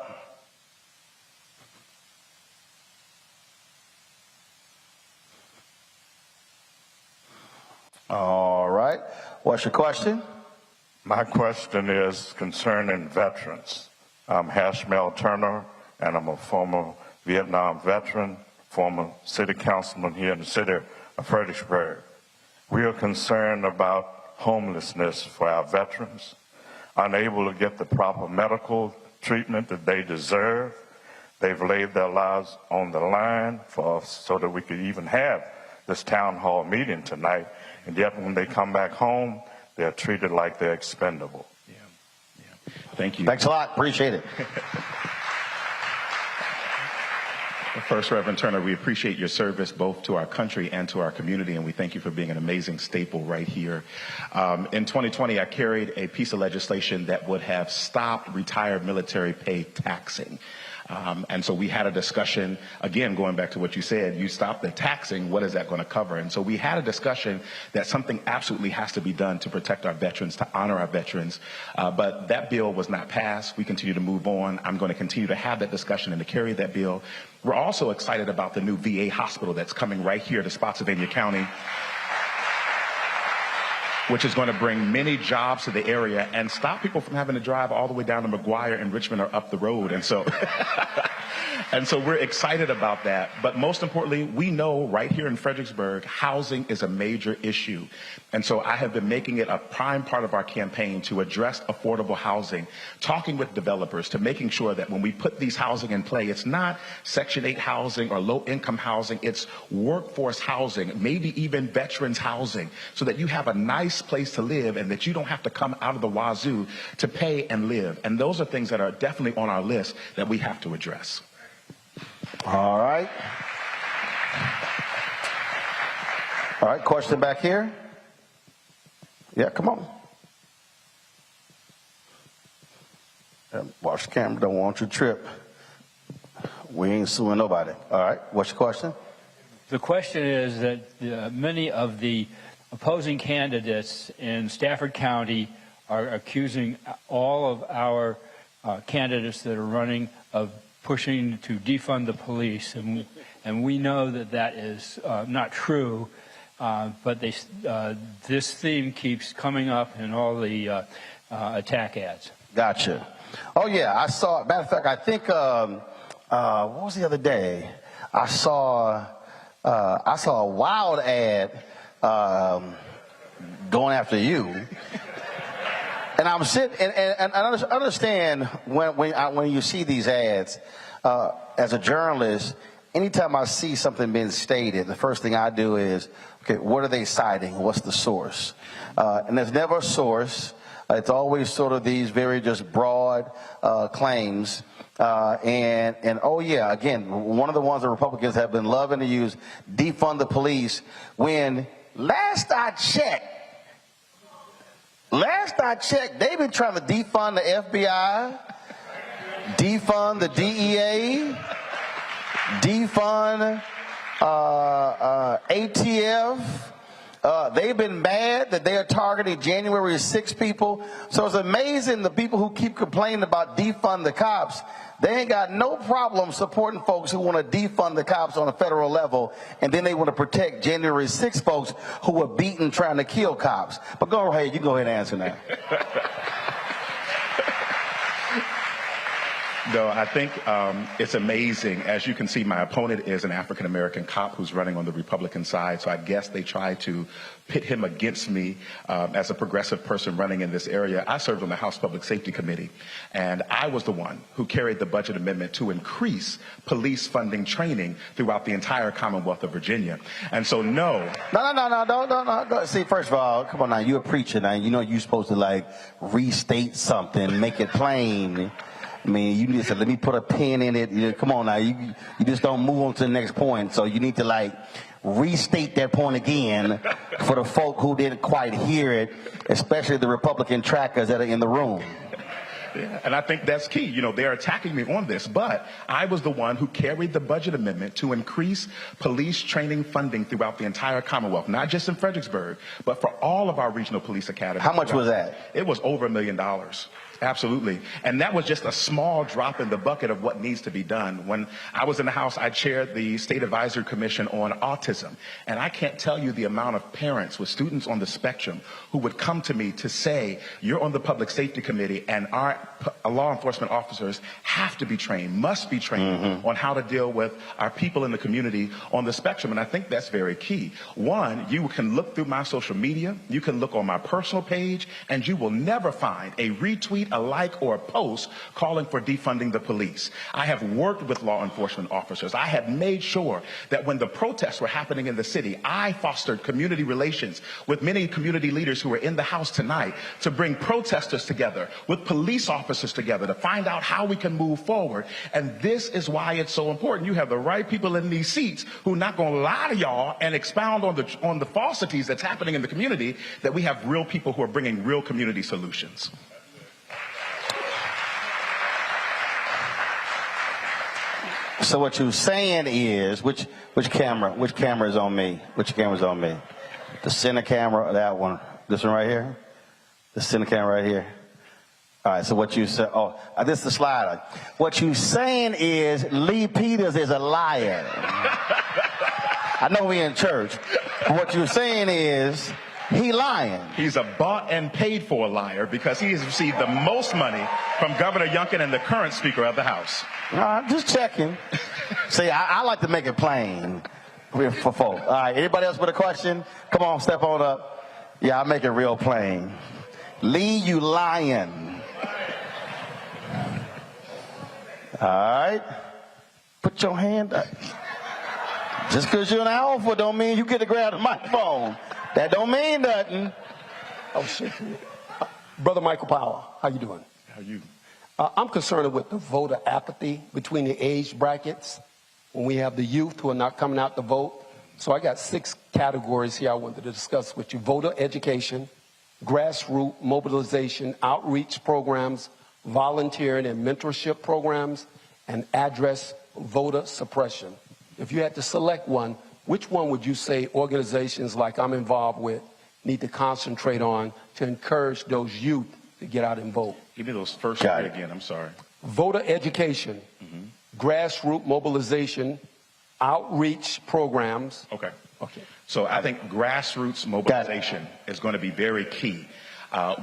S1: All right. What's your question?
S5: My question is concerning veterans. I'm Hashmel Turner, and I'm a former Vietnam veteran, former city councilman here in the city of Fredericksburg. We are concerned about homelessness for our veterans, unable to get the proper medical treatment that they deserve. They've laid their lives on the line for us so that we could even have this town hall meeting tonight, and yet when they come back home, they're treated like they're expendable.
S3: Yeah. Thank you.
S1: Thanks a lot. Appreciate it.
S3: First, Reverend Turner, we appreciate your service both to our country and to our community, and we thank you for being an amazing staple right here. In 2020, I carried a piece of legislation that would have stopped retired military pay taxing. And so we had a discussion, again, going back to what you said, you stop the taxing, what is that going to cover? And so we had a discussion that something absolutely has to be done to protect our veterans, to honor our veterans. But that bill was not passed. We continue to move on. I'm going to continue to have that discussion and to carry that bill. We're also excited about the new VA hospital that's coming right here to Spotsylvania County, which is going to bring many jobs to the area and stop people from having to drive all the way down to McGuire and Richmond or up the road. And so, and so we're excited about that. But most importantly, we know right here in Fredericksburg, housing is a major issue. And so I have been making it a prime part of our campaign to address affordable housing, talking with developers to making sure that when we put these housing in play, it's not Section 8 housing or low-income housing, it's workforce housing, maybe even veterans housing, so that you have a nice place to live and that you don't have to come out of the wazoo to pay and live. And those are things that are definitely on our list that we have to address.
S1: All right. All right, question back here. Yeah, come on. Watch the camera, don't want you to trip. We ain't suing nobody. All right, what's your question?
S6: The question is that many of the opposing candidates in Stafford County are accusing all of our candidates that are running of pushing to defund the police, and we know that that is not true, but this theme keeps coming up in all the attack ads.
S1: Gotcha. Oh yeah, I saw. Matter of fact, I think what was the other day? I saw a wild ad going after you. And I'm sitting, and I understand when you see these ads, as a journalist, anytime I see something being stated, the first thing I do is, okay, what are they citing? What's the source? And there's never a source. It's always sort of these very just broad claims. And oh yeah, again, one of the ones the Republicans have been loving to use, defund the police, when last I checked, they've been trying to defund the FBI, defund the DEA, defund ATF. They've been mad that they are targeting January 6 people. So it's amazing the people who keep complaining about defund the cops, they ain't got no problem supporting folks who want to defund the cops on a federal level, and then they want to protect January 6 folks who were beaten trying to kill cops. But go ahead, you go ahead and answer now.
S3: No, I think it's amazing. As you can see, my opponent is an African-American cop who's running on the Republican side, so I guess they try to pit him against me as a progressive person running in this area. I served on the House Public Safety Committee, and I was the one who carried the budget amendment to increase police funding training throughout the entire Commonwealth of Virginia. And so, no.
S1: No. See, first of all, come on now, you're a preacher now. You know you're supposed to, like, restate something, make it plain. I mean, you just said, let me put a pin in it. Come on now, you just don't move on to the next point. So you need to like restate that point again for the folk who didn't quite hear it, especially the Republican trackers that are in the room.
S3: Yeah, and I think that's key. You know, they're attacking me on this, but I was the one who carried the budget amendment to increase police training funding throughout the entire Commonwealth, not just in Fredericksburg, but for all of our regional police academies.
S1: How much was that?
S3: It was over $1 million. Absolutely. And that was just a small drop in the bucket of what needs to be done. When I was in the House, I chaired the State Advisory Commission on Autism. And I can't tell you the amount of parents with students on the spectrum who would come to me to say, you're on the Public Safety Committee and our law enforcement officers have to be trained, must be trained on how to deal with our people in the community on the spectrum. And I think that's very key. One, you can look through my social media, you can look on my personal page, and you will never find a retweet, a like, or a post calling for defunding the police. I have worked with law enforcement officers. I have made sure that when the protests were happening in the city, I fostered community relations with many community leaders who are in the House tonight to bring protesters together with police officers together to find out how we can move forward. And this is why it's so important. You have the right people in these seats who are not going to lie to y'all and expound on the falsities that's happening in the community, that we have real people who are bringing real community solutions.
S1: So what you're saying is, which camera is on me? Which camera's on me? The center camera or that one? This one right here? The center camera right here? All right, so what you said, this is the slider. What you're saying is Lee Peters is a liar. I know we in church. But what you're saying is he lying.
S3: He's a bought and paid for liar because he has received the most money from Governor Youngkin and the current Speaker of the House.
S1: Just checking. See, I like to make it plain for folk. All right, anybody else with a question? Come on, step on up. Yeah, I'll make it real plain. Lee, you lying. All right. Put your hand up. Just because you're an alpha don't mean you get to grab the microphone. That don't mean nothing.
S7: Oh, shit. Brother Michael Powell, how you doing?
S3: How you?
S7: I'm concerned with the voter apathy between the age brackets when we have the youth who are not coming out to vote. So I got 6 categories here I wanted to discuss with you. Voter education, grassroots mobilization, outreach programs, volunteering and mentorship programs, and address voter suppression. If you had to select one, which one would you say organizations like I'm involved with need to concentrate on to encourage those youth to get out and vote?
S3: Give me those first three again, I'm sorry.
S7: Voter education, grassroots mobilization, outreach programs.
S3: Okay. So I think grassroots mobilization is going to be very key.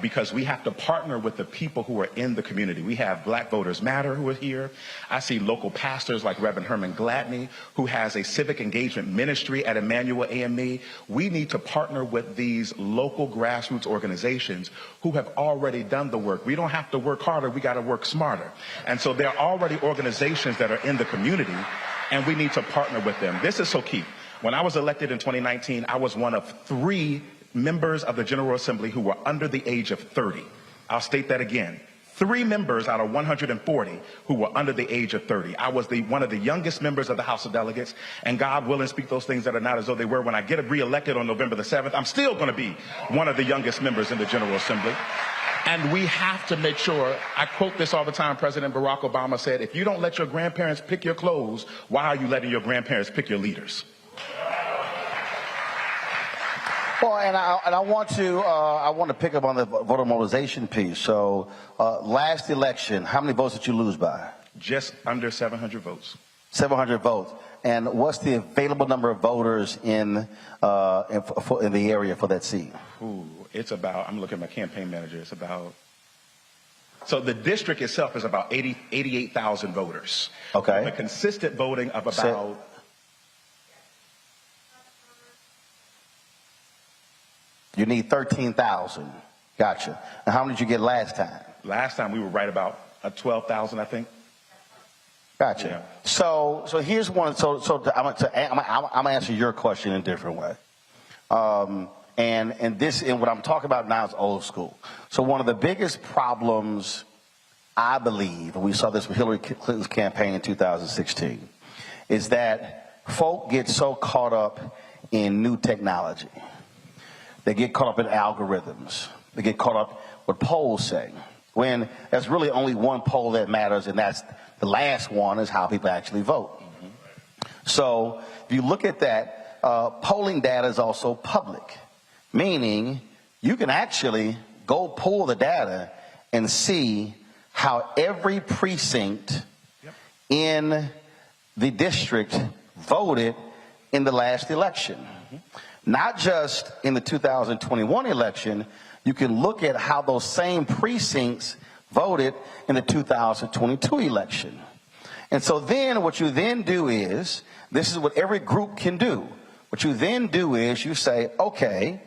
S3: Because we have to partner with the people who are in the community. We have Black Voters Matter who are here. I see local pastors like Reverend Herman Gladney, who has a civic engagement ministry at Emmanuel AME. We need to partner with these local grassroots organizations who have already done the work. We don't have to work harder, we got to work smarter. And so there are already organizations that are in the community, and we need to partner with them. This is so key. When I was elected in 2019, I was one of 3 members of the General Assembly who were under the age of 30. I'll state that again. 3 members out of 140 who were under the age of 30. I was one of the youngest members of the House of Delegates, and God willing, speak those things that are not as though they were. When I get reelected on November the 7th, I'm still going to be one of the youngest members in the General Assembly. And we have to make sure, I quote this all the time, President Barack Obama said, if you don't let your grandparents pick your clothes, why are you letting your grandparents pick your leaders?
S1: Well, and I want to pick up on the voter mobilization piece. So, last election, how many votes did you lose by?
S3: Just under 700 votes.
S1: 700 votes. And what's the available number of voters in the area for that seat?
S3: Ooh, it's about, I'm looking at my campaign manager, it's about, so the district itself is about 88,000 voters.
S1: Okay.
S3: The consistent voting of about...
S1: You need 13,000. Gotcha. And how many did you get last time?
S3: Last time we were right about 12,000, I think.
S1: Gotcha.
S3: Yeah.
S1: So here's one. So I'm gonna answer your question in a different way. And what I'm talking about now is old school. So one of the biggest problems I believe, and we saw this with Hillary Clinton's campaign in 2016, is that folk get so caught up in new technology. They get caught up in algorithms. They get caught up with polls say, when there's really only one poll that matters, and that's the last one is how people actually vote. So if you look at that, polling data is also public, meaning you can actually go pull the data and see how every precinct in the district voted in the last election. Not just in the 2021 election, you can look at how those same precincts voted in the 2022 election. And so then what you then do is, this is what every group can do. What you then do is you say, okay,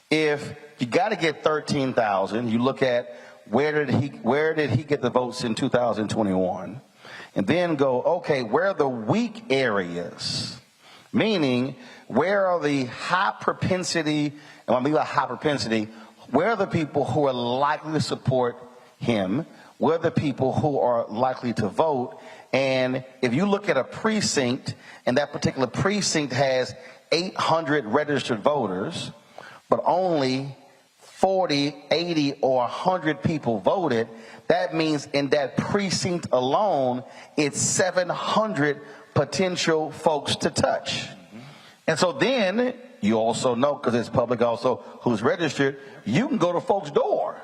S1: if you got to get 13,000, you look at where did he get the votes in 2021, and then go, okay, where are the weak areas? Meaning, where are the high propensity, and when I mean by high propensity, where are the people who are likely to support him? Where are the people who are likely to vote? And if you look at a precinct, and that particular precinct has 800 registered voters, but only 40, 80, or 100 people voted, that means in that precinct alone, it's 700 potential folks to touch. And so then you also know, because it's public also who's registered, you can go to folks' door.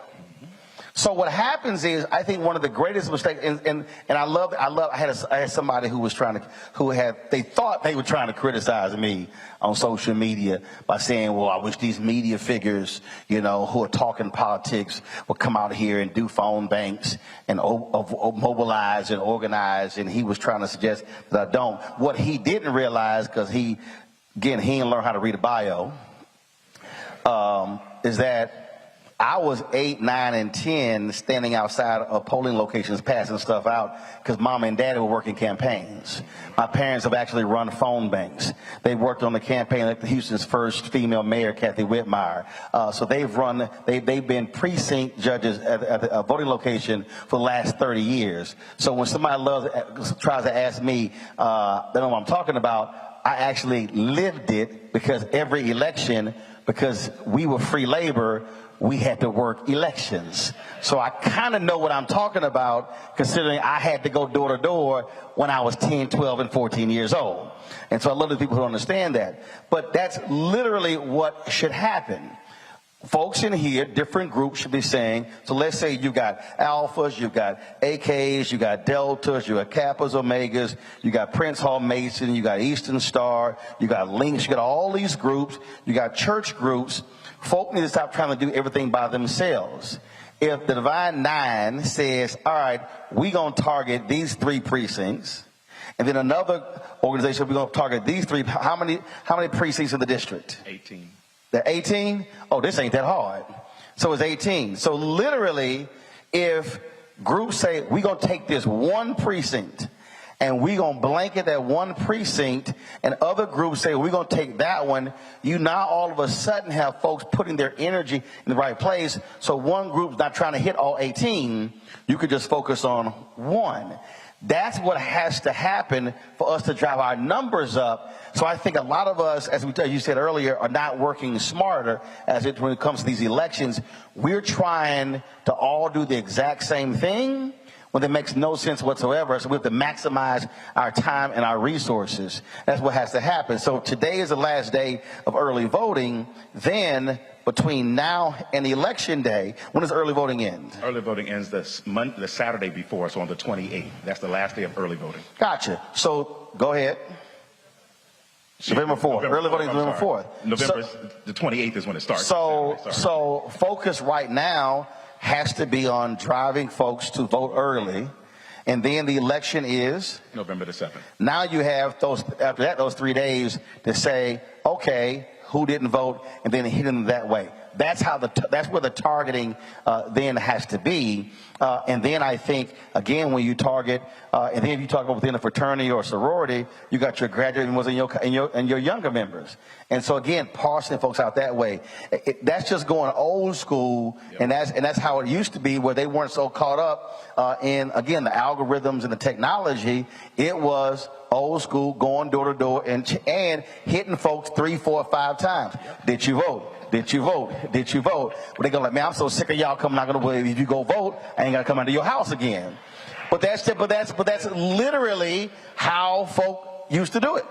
S1: So what happens is, I think one of the greatest mistakes, and I had somebody who was they thought they were trying to criticize me on social media by saying, well, I wish these media figures, who are talking politics would come out here and do phone banks and mobilize and organize, and he was trying to suggest that I don't. What he didn't realize, because he didn't learn how to read a bio, is that I was 8, 9, and 10 standing outside of polling locations passing stuff out because mom and daddy were working campaigns. My parents have actually run phone banks. They worked on the campaign like Houston's first female mayor, Kathy Whitmire. So they've been precinct judges at a voting location for the last 30 years. So when somebody tries to ask me, they know what I'm talking about, I actually lived it, because every election, because we were free labor, we had to work elections. So I kind of know what I'm talking about, considering I had to go door to door when I was 10, 12, and 14 years old. And so I love the people who understand that. But that's literally what should happen. Folks in here, different groups should be saying, so let's say you got alphas, you got AKs, you got deltas, you got kappas, omegas, you got Prince Hall Mason, you got Eastern Star, you got Links, you got all these groups, you got church groups. Folk need to stop trying to do everything by themselves. If the Divine Nine says, all right, we're going to target these 3 precincts, and then another organization, we're going to target these 3, how many precincts in the district?
S3: 18.
S1: They're 18? Oh, this ain't that hard. So it's 18. So literally, if groups say, we're going to take this one precinct, and we're going to blanket that one precinct, and other groups say, we're going to take that one, you now all of a sudden have folks putting their energy in the right place. So one group's not trying to hit all 18. You could just focus on one. That's what has to happen for us to drive our numbers up. So I think a lot of us, as you said earlier, are not working smarter when it comes to these elections. We're trying to all do the exact same thing when it makes no sense whatsoever. So we have to maximize our time and our resources. That's what has to happen. So today is the last day of early voting. Then between now and the election day, when does early voting end?
S3: Early voting ends the Saturday before, so on the 28th. That's the last day of early voting.
S1: Gotcha. So go ahead. November 4th. Early voting is November 4th.
S3: November, the 28th is when it starts.
S1: So focus right now has to be on driving folks to vote early. And then the election is?
S3: November the 7th.
S1: Now you have those 3 days to say, okay, who didn't vote, and then hit them that way. that's where the targeting then has to be. And then I think, again, when you target, and then if you talk about within a fraternity or sorority, you got your graduate members and your younger members. And so again, parsing folks out that way, that's just going old school, and that's how it used to be, where they weren't so caught up in, again, the algorithms and the technology. It was old school, going door to door and hitting folks 3, 4, 5 times. Did you vote? Did you vote? Did you vote? Well, they're going like, man, I'm so sick of y'all coming out. If you go vote, I ain't got to come out of your house again. But that's literally how folk used to do it.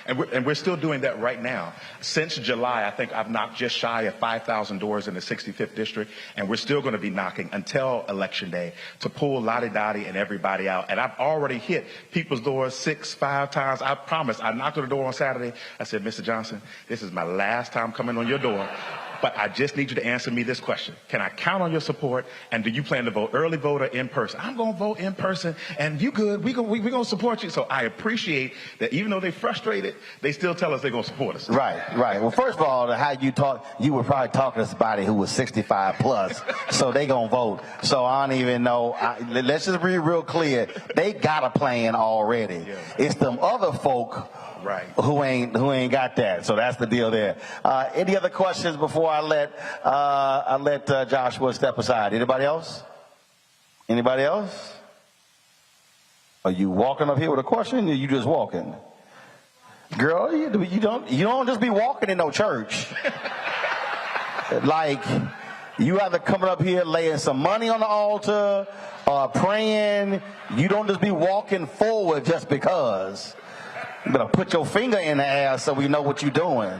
S3: And we're still doing that right now. Since July, I think I've knocked just shy of 5,000 doors in the 65th district, and we're still going to be knocking until Election Day to pull Lottie Dottie and everybody out. And I've already hit people's doors 5 times. I promise. I knocked on the door on Saturday. I said, Mr. Johnson, this is my last time coming on your door. But I just need you to answer me this question. Can I count on your support? And do you plan to vote early vote or in person? I'm going to vote in person, and you good. We're going to support you. So I appreciate that even though they're frustrated, they still tell us they're going to support us.
S1: Right. Well, first of all, how you talk, you were probably talking to somebody who was 65 plus, so they going to vote. So I don't even know. Let's just be real clear. They got a plan already. Yeah. It's them other folk who ain't got that. So that's the deal there. Any other questions before I let Joshua step aside? Anybody else? Anybody else? Are you walking up here with a question, or you just walking? Girl, you don't just be walking in no church. Like, you either coming up here laying some money on the altar or praying. You don't just be walking forward just because. You better put your finger in the air so we know what you're doing.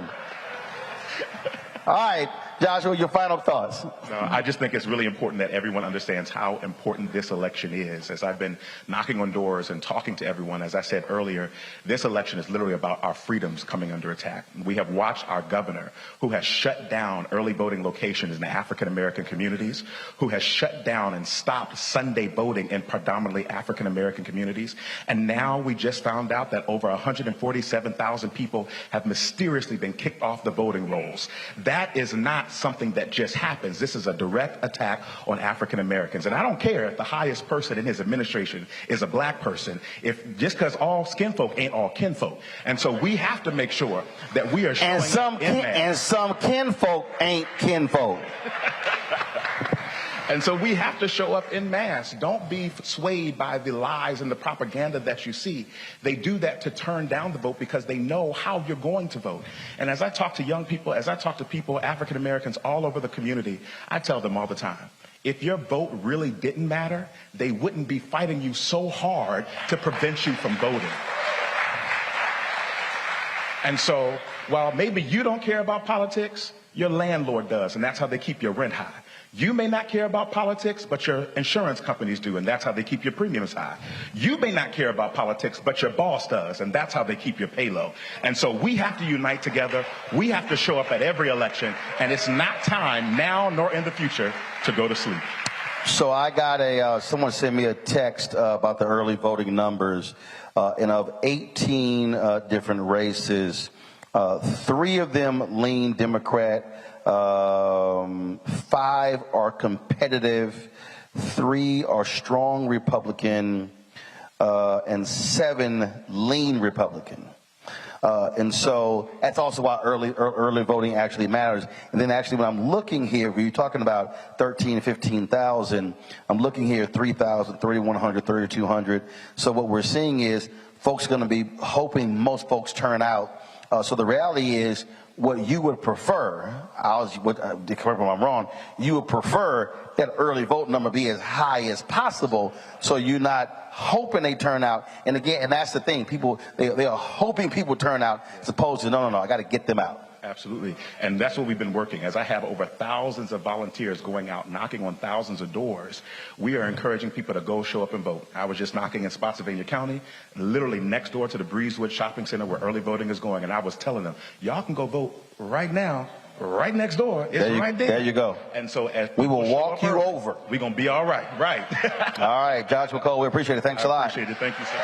S1: All right, Joshua, your final thoughts.
S3: No, I just think it's really important that everyone understands how important this election is. As I've been knocking on doors and talking to everyone, as I said earlier, this election is literally about our freedoms coming under attack. We have watched our governor, who has shut down early voting locations in the African-American communities, who has shut down and stopped Sunday voting in predominantly African-American communities. And now we just found out that over 147,000 people have mysteriously been kicked off the voting rolls. That is not something that just happens. This is a direct attack on African Americans. And I don't care if the highest person in his administration is a black person, if just because all skin folk ain't all kinfolk. And so we have to make sure that we are showing
S1: and some kinfolk ain't kinfolk.
S3: And so we have to show up in mass. Don't be swayed by the lies and the propaganda that you see. They do that to turn down the vote because they know how you're going to vote. And as I talk to young people, as I talk to people, African Americans all over the community, I tell them all the time, if your vote really didn't matter, they wouldn't be fighting you so hard to prevent you from voting. And so while maybe you don't care about politics, your landlord does, and that's how they keep your rent high. You may not care about politics, but your insurance companies do, and that's how they keep your premiums high. You may not care about politics, but your boss does, and that's how they keep your pay low. And so we have to unite together. We have to show up at every election, and it's not time now nor in the future to go to sleep.
S1: So I got someone sent me a text about the early voting numbers, and of 18 different races, 3 of them lean Democrat. 5 are competitive, 3 are strong Republican, and 7 lean Republican. And so that's also why early voting actually matters. And then actually when I'm looking here, when you're talking about 13, 15,000, I'm looking here 3,000, 3,100, 3,200. So what we're seeing is folks are going to be hoping most folks turn out. So the reality is, what you would prefer, correct me if I'm wrong, you would prefer that early vote number be as high as possible, so you're not hoping they turn out. And again, and that's the thing, people, they are hoping people turn out, as opposed to, no, I got to get them out.
S3: Absolutely. And that's what we've been working. As I have over thousands of volunteers going out, knocking on thousands of doors, we are encouraging people to go show up and vote. I was just knocking in Spotsylvania County, literally next door to the Breezewood Shopping Center where early voting is going. And I was telling them, y'all can go vote right now, right next door. It's right there.
S1: There you go.
S3: And so as
S1: we will walk you over.
S3: We're going to be all right. Right.
S1: All right. Josh McCall, we appreciate it. Thanks a lot.
S3: I appreciate it. Thank you, sir.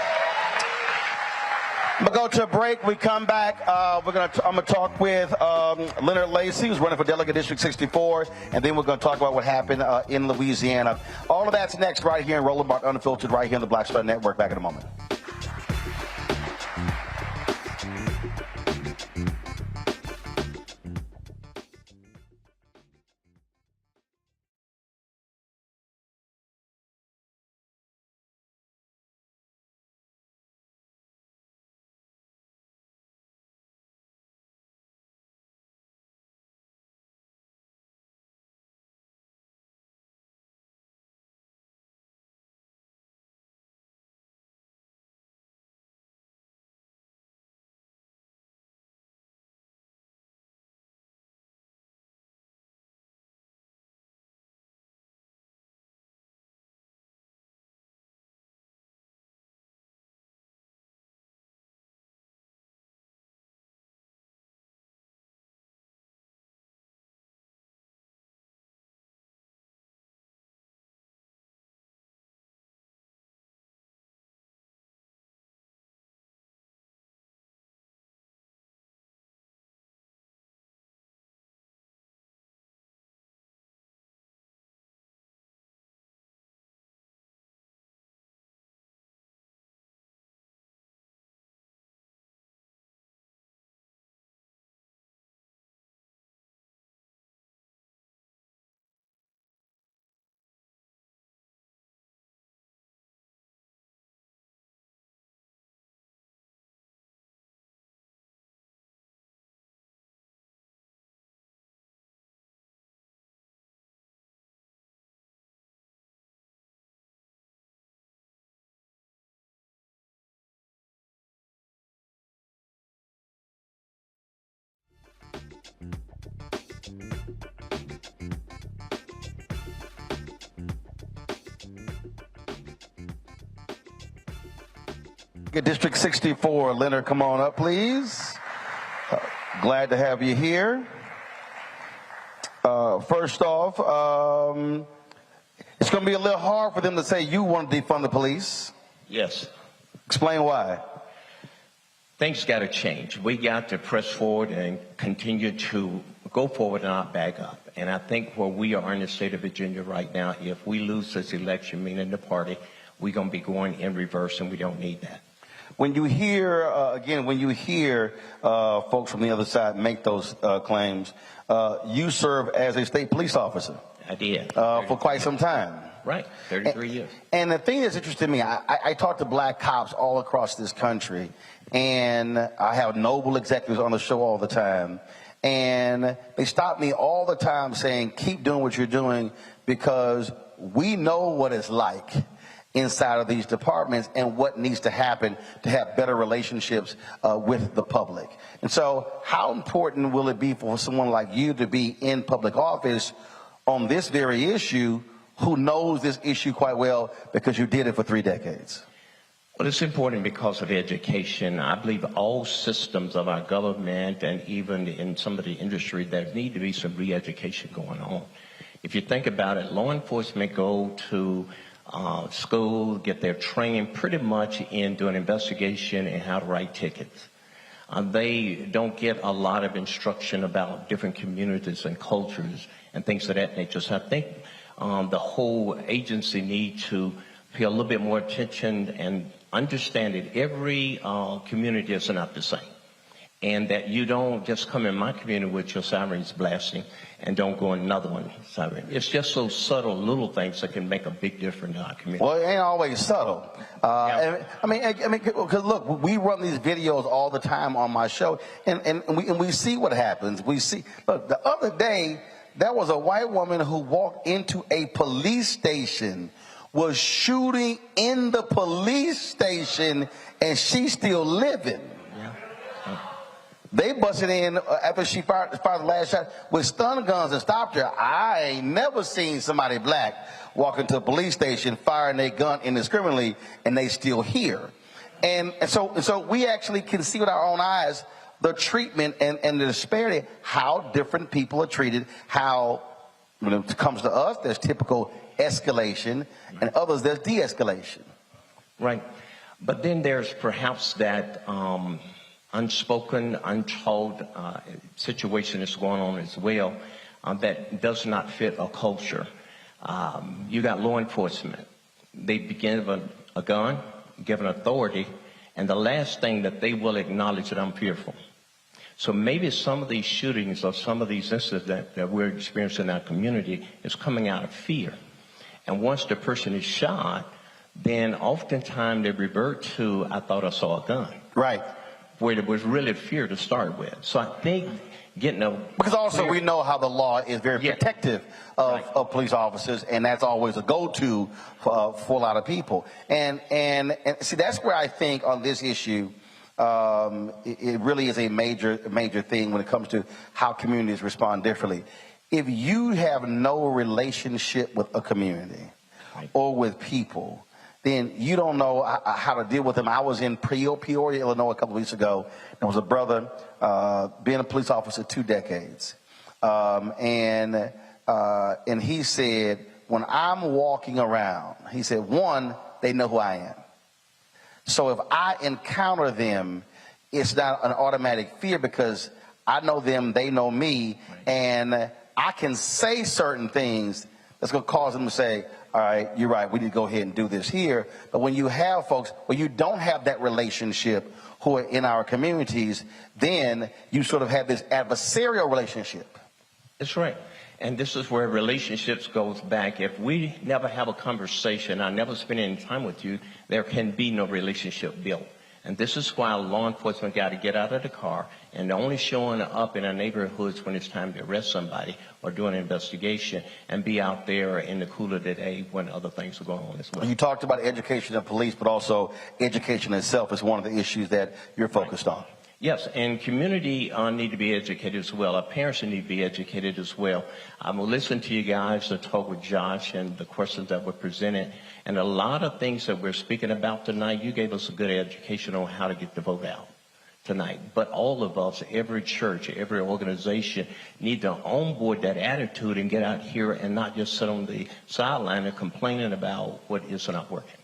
S1: I'm gonna go to a break. We come back. I'm gonna talk with Leonard Lacey, who's running for Delegate District 64, and then we're gonna talk about what happened in Louisiana. All of that's next right here in Roland Unfiltered, right here on the Black Star Network. Back in a moment. District 64, Leonard, come on up, please. Glad to have you here. First off, it's going to be a little hard for them to say you want to defund the police.
S8: Yes.
S1: Explain why.
S8: Things got to change. We got to press forward and continue to go forward and not back up. And I think where we are in the state of Virginia right now, if we lose this election, meaning the party, we're going to be going in reverse, and we don't need that.
S1: When you hear, folks from the other side make those claims, you serve as a state police officer.
S8: I did.
S1: For quite some time.
S8: Right, 33 years.
S1: And the thing that's interesting to me, I talk to black cops all across this country, and I have noble executives on the show all the time. And they stop me all the time saying, keep doing what you're doing, because we know what it's like inside of these departments and what needs to happen to have better relationships with the public. And so how important will it be for someone like you to be in public office on this very issue, who knows this issue quite well because you did it for 3 decades?
S8: Well, it's important because of education. I believe all systems of our government and even in some of the industry, there need to be some re-education going on. If you think about it, law enforcement go to school, get their training pretty much in doing investigation and how to write tickets. They don't get a lot of instruction about different communities and cultures and things of that nature. So I think the whole agency need to pay a little bit more attention and understand that every community is not the same. And that you don't just come in my community with your sirens blasting and don't go in another one siren. It's just so subtle little things that can make a big difference in our community.
S1: Well, it ain't always subtle.
S8: Yeah.
S1: I mean, because look, we run these videos all the time on my show, and we see what happens. We see. Look, the other day there was a white woman who walked into a police station, was shooting in the police station, and she's still living. They busted in after she fired the last shot with stun guns and stopped her. I ain't never seen somebody black walk into a police station firing a gun indiscriminately, and they still here. And so we actually can see with our own eyes the treatment and the disparity, how different people are treated, how when it comes to us, there's typical escalation, and others, there's de-escalation.
S8: Right. But then there's perhaps that unspoken, untold situation that's going on as well that does not fit a culture. You got law enforcement. They begin a gun, given authority, and the last thing that they will acknowledge that I'm fearful. So maybe some of these shootings or some of these incidents that we're experiencing in our community is coming out of fear. And once the person is shot, then oftentimes they revert to, I thought I saw a gun.
S1: Right.
S8: Where there was really fear to start with. So I think getting a...
S1: Because also we know how the law is very protective of police officers, and that's always a go-to for a lot of people. And see, that's where I think on this issue, it really is a major thing when it comes to how communities respond differently. If you have no relationship with a community or with people, then you don't know how to deal with them. I was in Peoria, Illinois a couple of weeks ago. There was a brother, being a police officer 2 decades. And he said, when I'm walking around, he said, one, they know who I am. So if I encounter them, it's not an automatic fear because I know them, they know me, and I can say certain things that's going to cause them to say, all right, you're right, we need to go ahead and do this here. But when you have folks, when you don't have that relationship who are in our communities, then you sort of have this adversarial relationship.
S8: That's right. And this is where relationships goes back. If we never have a conversation, I never spend any time with you, there can be no relationship built. And this is why law enforcement got to get out of the car and only showing up in our neighborhoods when it's time to arrest somebody or do an investigation and be out there in the cool of the day when other things are going on as well.
S1: You talked about education of police, but also education itself is one of the issues that you're focused on.
S8: Yes, and community need to be educated as well. Our parents need to be educated as well. I'm going to listen to you guys to talk with Josh and the questions that were presented. And a lot of things that we're speaking about tonight, you gave us a good education on how to get the vote out tonight. But all of us, every church, every organization need to onboard that attitude and get out here and not just sit on the sideline and complaining about what is not working.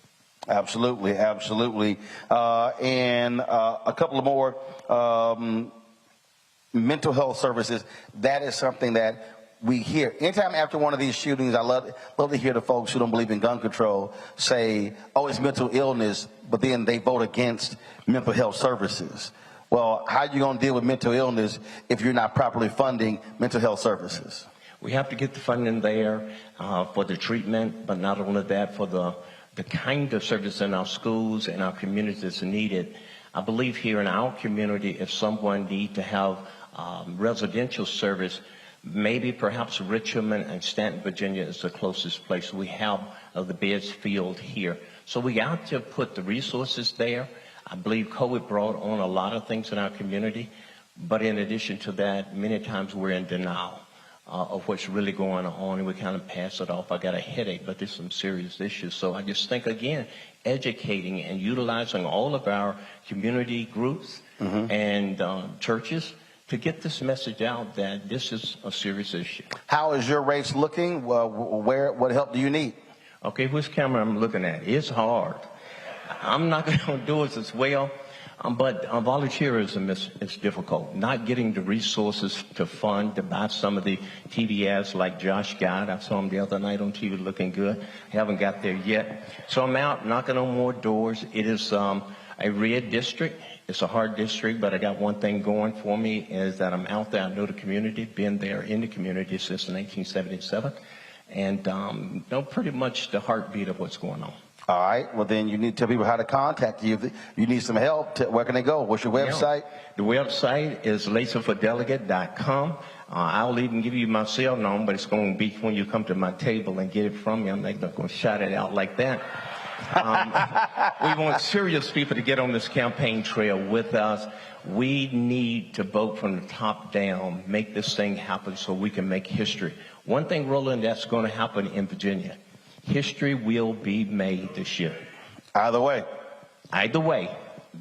S1: Absolutely, absolutely. And a couple of more mental health services. That is something that we hear. Anytime after one of these shootings, I love to hear the folks who don't believe in gun control say, oh, it's mental illness, but then they vote against mental health services. Well, how are you going to deal with mental illness if you're not properly funding mental health services?
S8: We have to get the funding there for the treatment, but not only that, for the kind of service in our schools and our communities that's needed. I believe here in our community, if someone needs to have residential service, maybe perhaps Richmond and Stanton, Virginia is the closest place we have of the beds filled here. So we got to put the resources there. I believe COVID brought on a lot of things in our community, but in addition to that, many times we're in denial of what's really going on, and we kind of pass it off. I got a headache, but there's some serious issues. So I just think, again, educating and utilizing all of our community groups and churches to get this message out that this is a serious issue.
S1: How is your race looking? What help do you need?
S8: Okay, which camera I'm looking at? It's hard. I'm not going to do it as well. But volunteerism is difficult. Not getting the resources to fund, to buy some of the TV ads like Josh got. I saw him the other night on TV looking good. Haven't got there yet. So I'm out knocking on more doors. It is a red district. It's a hard district, but I got one thing going for me is that I'm out there. I know the community, been there in the community since 1977, and know pretty much the heartbeat of what's going on.
S1: All right. Well, then you need to tell people how to contact you. If you need some help, where can they go? What's your website?
S8: The website is laserfordelegate.com. I'll even give you my cell number, but it's going to be when you come to my table and get it from me. I'm not going to shout it out like that. We want serious people to get on this campaign trail with us. We need to vote from the top down, make this thing happen so we can make history. One thing, Roland, that's going to happen in Virginia. History will be made this year.
S1: Either way.
S8: Either way,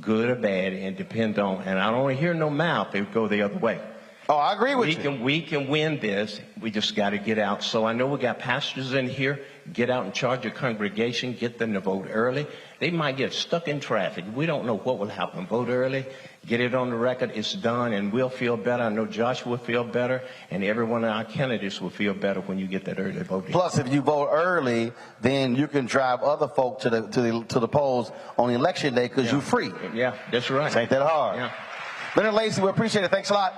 S8: good or bad, and depend on. And I don't want to hear no mouth. They go the other way.
S1: Oh, I agree with you.
S8: We can win this. We just got to get out. So I know we got pastors in here. Get out and charge your congregation. Get them to vote early. They might get stuck in traffic. We don't know what will happen. Vote early. Get it on the record. It's done, and we'll feel better. I know Josh will feel better, and every one of our candidates will feel better when you get that early voting.
S1: Plus, if you vote early, then you can drive other folk to the polls on election day because you're free.
S8: Yeah, that's right.
S1: It ain't that hard.
S8: Yeah.
S1: Leonard Lacey, we appreciate it. Thanks a lot.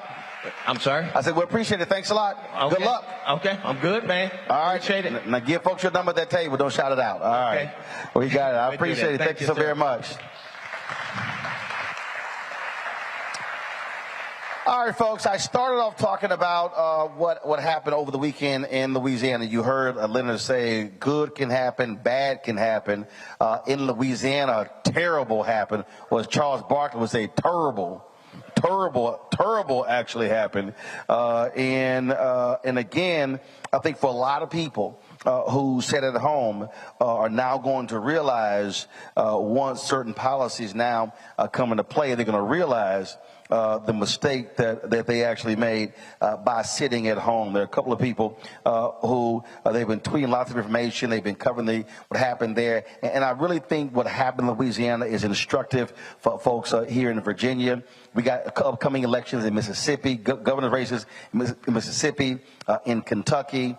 S8: I'm sorry?
S1: I said, we appreciate it. Thanks a lot.
S8: Okay.
S1: Good luck.
S8: Okay, I'm good, man.
S1: All right.
S8: Appreciate it.
S1: Now give folks your number at that table. Don't shout it out. All right.
S8: Okay.
S1: Well, you got it. I appreciate it. Thank you so
S8: sir.
S1: very much. All right, folks, I started off talking about what happened over the weekend in Louisiana. You heard Leonard say good can happen, bad can happen. In Louisiana, terrible happened. Was Charles Barkley would say terrible actually happened. And again, I think for a lot of people who sat at home are now going to realize once certain policies now come into play, they're going to realize the mistake that they actually made by sitting at home. There are a couple of people who they've been tweeting lots of information. They've been covering what happened there. And I really think what happened in Louisiana is instructive for folks here in Virginia. We got upcoming elections in Mississippi, governor races in Mississippi, in Kentucky,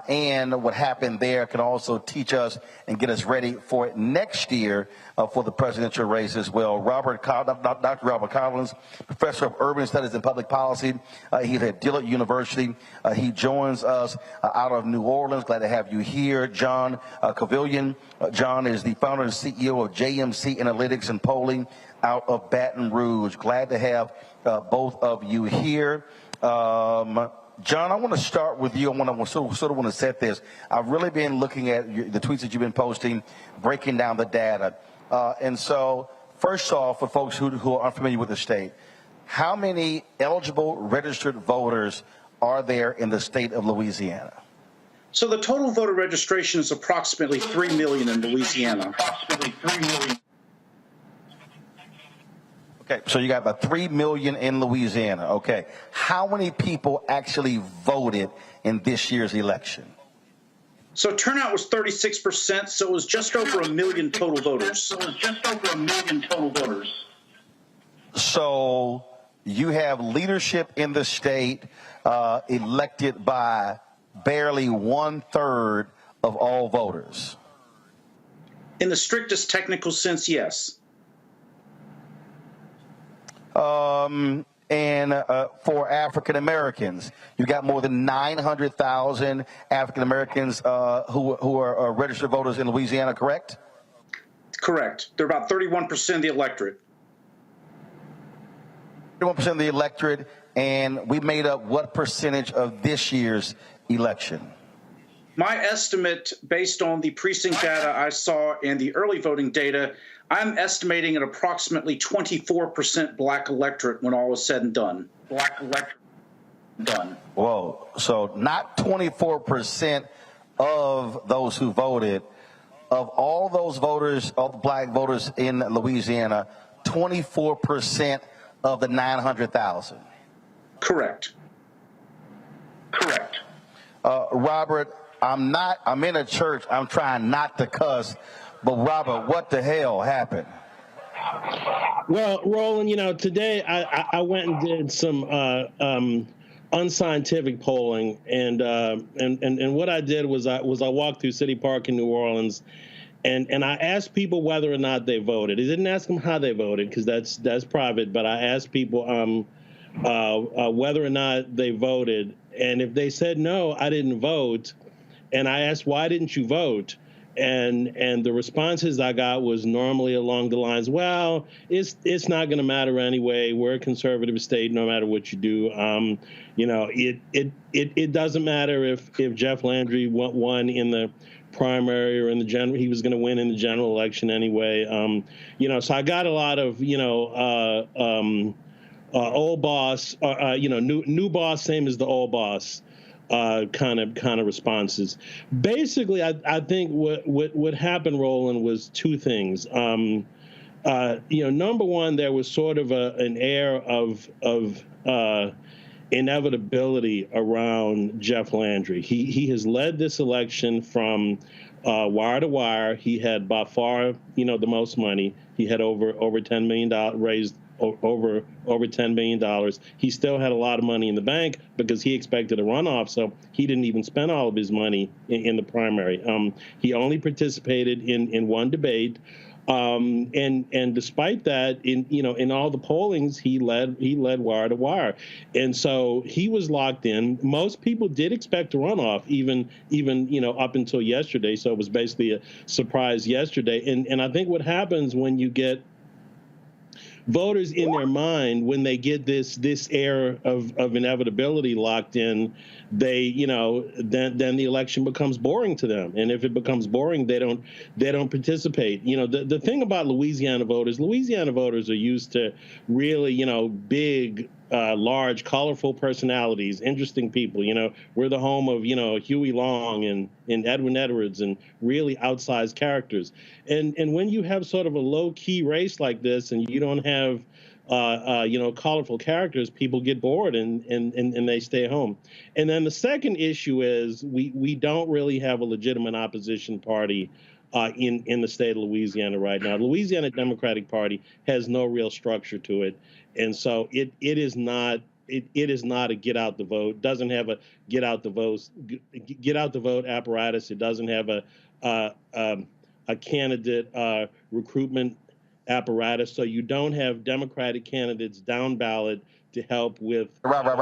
S1: and what happened there can also teach us and get us ready for it next year for the presidential race as well. Dr. Robert Collins, professor of urban studies and public policy, he's at Dillard University. He joins us out of New Orleans. Glad to have you here. John Cavillion. John is the founder and CEO of JMC Analytics and Polling out of Baton Rouge. Glad to have both of you here. John, I want to start with you. I sort of want to set this. I've really been looking at the tweets that you've been posting, breaking down the data. And so, first off, for folks who are unfamiliar with the state, how many eligible registered voters are there in the state of Louisiana?
S9: So the total voter registration is approximately 3 million in Louisiana.
S1: Okay, so you got about 3 million in Louisiana. Okay, how many people actually voted in this year's election?
S9: So turnout was 36%, so it was just over 1 million total voters.
S1: So you have leadership in the state elected by barely 1/3 of all voters.
S9: In the strictest technical sense, yes.
S1: And for African Americans, you got more than 900,000 African Americans who are registered voters in Louisiana, correct?
S9: Correct. They're about 31% of the electorate.
S1: 31% of the electorate, and we made up what percentage of this year's election?
S9: My estimate, based on the precinct data I saw and the early voting data, I'm estimating an approximately 24% black electorate when all is said and done.
S1: Whoa, so not 24% of those who voted. Of all those voters, all the black voters in Louisiana, 24% of the 900,000.
S9: Correct.
S1: Robert, I'm in a church, I'm trying not to cuss, but Robert, what the hell happened?
S10: Well, Roland, today I went and did some unscientific polling, and what I did was I walked through City Park in New Orleans, and I asked people whether or not they voted. I didn't ask them how they voted because that's private, but I asked people whether or not they voted, and if they said no, I didn't vote, and I asked why didn't you vote. And the responses I got was normally along the lines, well, it's not going to matter anyway. We're a conservative state, no matter what you do. It doesn't matter if Jeff Landry won in the primary or in the general. He was going to win in the general election anyway. So I got a lot of old boss, new boss, same as the old boss. Kind of responses. Basically, I think what happened, Roland, was two things. Number one, there was sort of an air of inevitability around Jeff Landry. He has led this election from wire to wire. He had by far, the most money. He had over $10 million raised. Over $10 million. He still had a lot of money in the bank because he expected a runoff, so he didn't even spend all of his money in the primary. He only participated in one debate, and despite that, in all the pollings, he led wire to wire, and so he was locked in. Most people did expect a runoff, even up until yesterday. So it was basically a surprise yesterday, and I think what happens when you get voters in their mind, when they get this air of inevitability locked in, they then the election becomes boring to them, and if it becomes boring, they don't participate. The thing about Louisiana voters are used to really big, large, colorful personalities, interesting people. We're the home of Huey Long and Edwin Edwards and really outsized characters. And when you have sort of a low key race like this, and you don't have colorful characters, people get bored and they stay home. And then the second issue is we don't really have a legitimate opposition party in the state of Louisiana right now. The Louisiana Democratic Party has no real structure to it, and so it is not a get out the vote. Doesn't have a get out the vote apparatus. It doesn't have a candidate recruitment apparatus. So you don't have Democratic candidates down ballot to help with.
S1: Robert,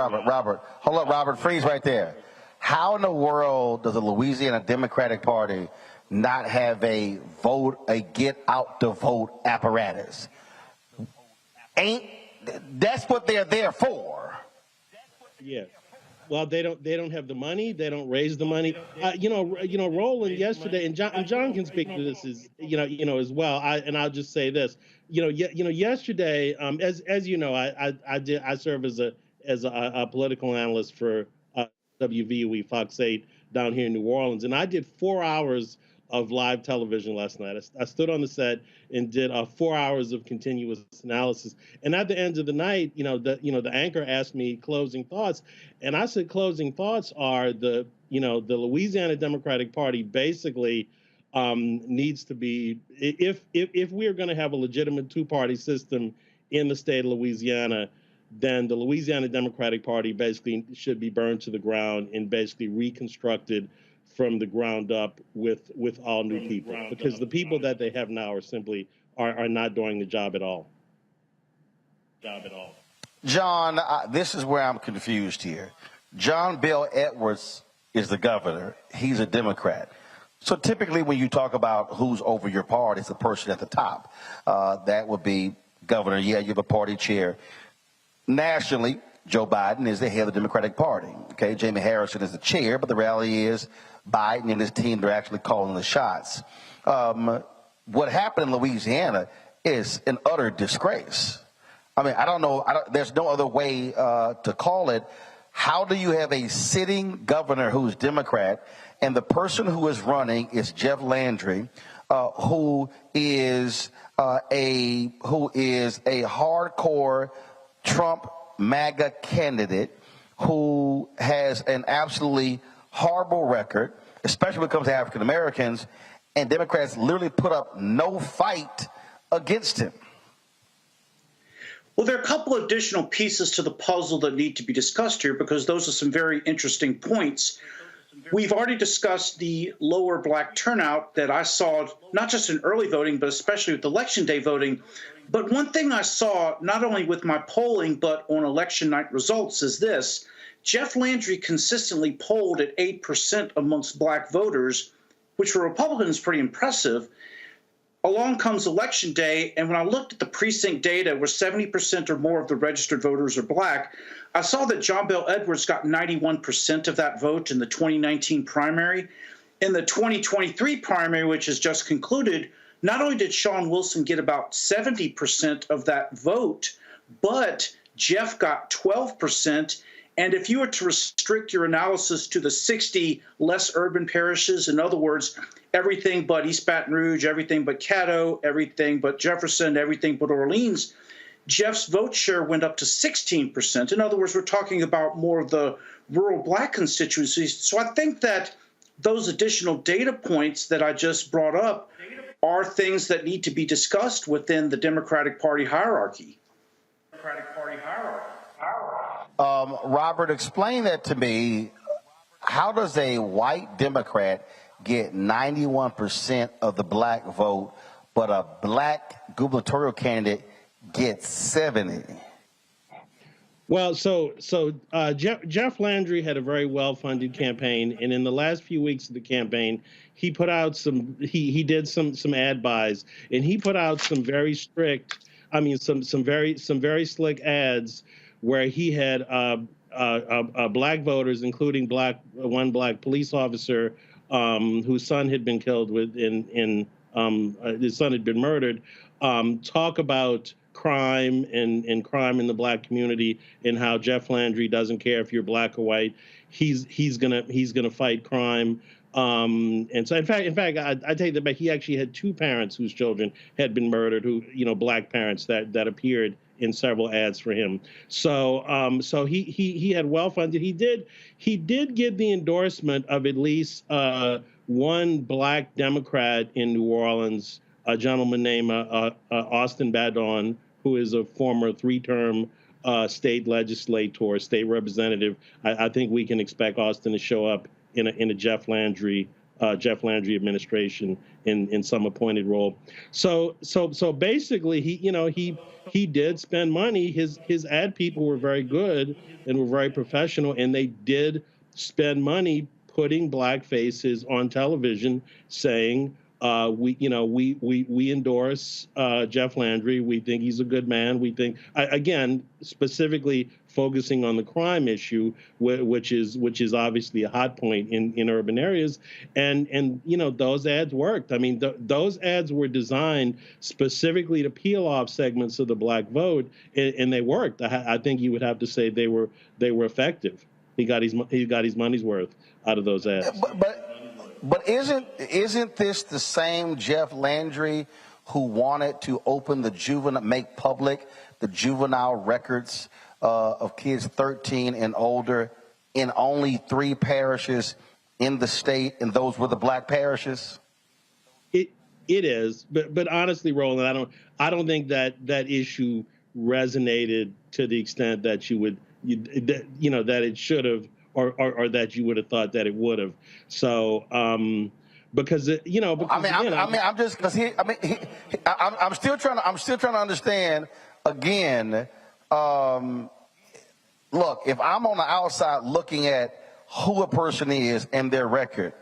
S1: hold up, Robert, freeze right there. How in the world does the Louisiana Democratic Party not have a get out the vote apparatus? That's what they're there for.
S10: Yeah. Well, they don't have the money. They don't raise the money. Roland yesterday, and John can speak to this as well. I'll just say this. Yesterday, as you know, I serve as a political analyst for WVUE Fox 8 down here in New Orleans, and I did 4 hours of live television last night. I stood on the set and did 4 hours of continuous analysis. And at the end of the night, the anchor asked me closing thoughts, and I said closing thoughts are the Louisiana Democratic Party basically needs to be, if we're going to have a legitimate two-party system in the state of Louisiana, then the Louisiana Democratic Party basically should be burned to the ground and basically reconstructed from the ground up with all new people, because the people that they have now are simply are not doing the job at all.
S1: John, this is where I'm confused here. John Bel Edwards is the governor. He's a Democrat. So typically when you talk about who's over your party, it's the person at the top. That would be governor. Yeah, you have a party chair. Nationally, Joe Biden is the head of the Democratic Party. Okay, Jamie Harrison is the chair, but the reality is Biden and his team are actually calling the shots. What happened in Louisiana is an utter disgrace. I mean, I don't know. There's no other way to call it. How do you have a sitting governor who's Democrat, and the person who is running is Jeff Landry, who is a hardcore Trump MAGA candidate who has an absolutely horrible record, especially when it comes to African Americans, and Democrats literally put up no fight against him?
S9: Well, there are a couple of additional pieces to the puzzle that need to be discussed here, because those are some very interesting points. We've already discussed the lower black turnout that I saw, not just in early voting, but especially with election day voting. But one thing I saw, not only with my polling, but on election night results, is this. Jeff Landry consistently polled at 8% amongst black voters, which for Republicans is pretty impressive. Along comes election day, and when I looked at the precinct data where 70% or more of the registered voters are black, I saw that John Bel Edwards got 91% of that vote in the 2019 primary. In the 2023 primary, which has just concluded, not only did Sean Wilson get about 70% of that vote, but Jeff got 12%. And if you were to restrict your analysis to the 60 less urban parishes, in other words, everything but East Baton Rouge, everything but Caddo, everything but Jefferson, everything but Orleans, Jeff's vote share went up to 16%. In other words, we're talking about more of the rural black constituencies. So I think that those additional data points that I just brought up are things that need to be discussed within the Democratic Party hierarchy.
S1: Robert, explain that to me. How does a white Democrat get 91% of the black vote, but a black gubernatorial candidate gets 70?
S10: Well, Jeff Landry had a very well-funded campaign, and in the last few weeks of the campaign, he put out he did some ad buys, and he put out some very strict, some very slick ads where he had black voters, including one black police officer whose son had been killed his son had been murdered, talk about crime and crime in the black community, and how Jeff Landry doesn't care if you're black or white. He's gonna fight crime. And so in fact, I take that back. He actually had two parents whose children had been murdered, black parents that appeared in several ads for him. So he had well funded. He did get the endorsement of at least one black Democrat in New Orleans, a gentleman named Austin Badon, who is a former three-term state legislator, state representative. I think we can expect Austin to show up in a Jeff Landry administration in some appointed role. So basically, he did spend money. His ad people were very good and were very professional, and they did spend money putting black faces on television, saying, we endorse Jeff Landry. We think he's a good man. We think, again, specifically focusing on the crime issue, which is obviously a hot point in urban areas, and those ads worked. I mean, those ads were designed specifically to peel off segments of the black vote, and they worked. I think you would have to say they were effective. He got his money's worth out of those ads.
S1: But isn't this the same Jeff Landry who wanted to make public the juvenile records of kids 13 and older in only 3 parishes in the state, and those were the black parishes?
S10: It is, but honestly, Roland, I don't think that issue resonated to the extent that that it should have. Or that you would have thought that it would have. So, I'm still trying to understand. Again, look, if I'm on the outside looking at who a person is and their record,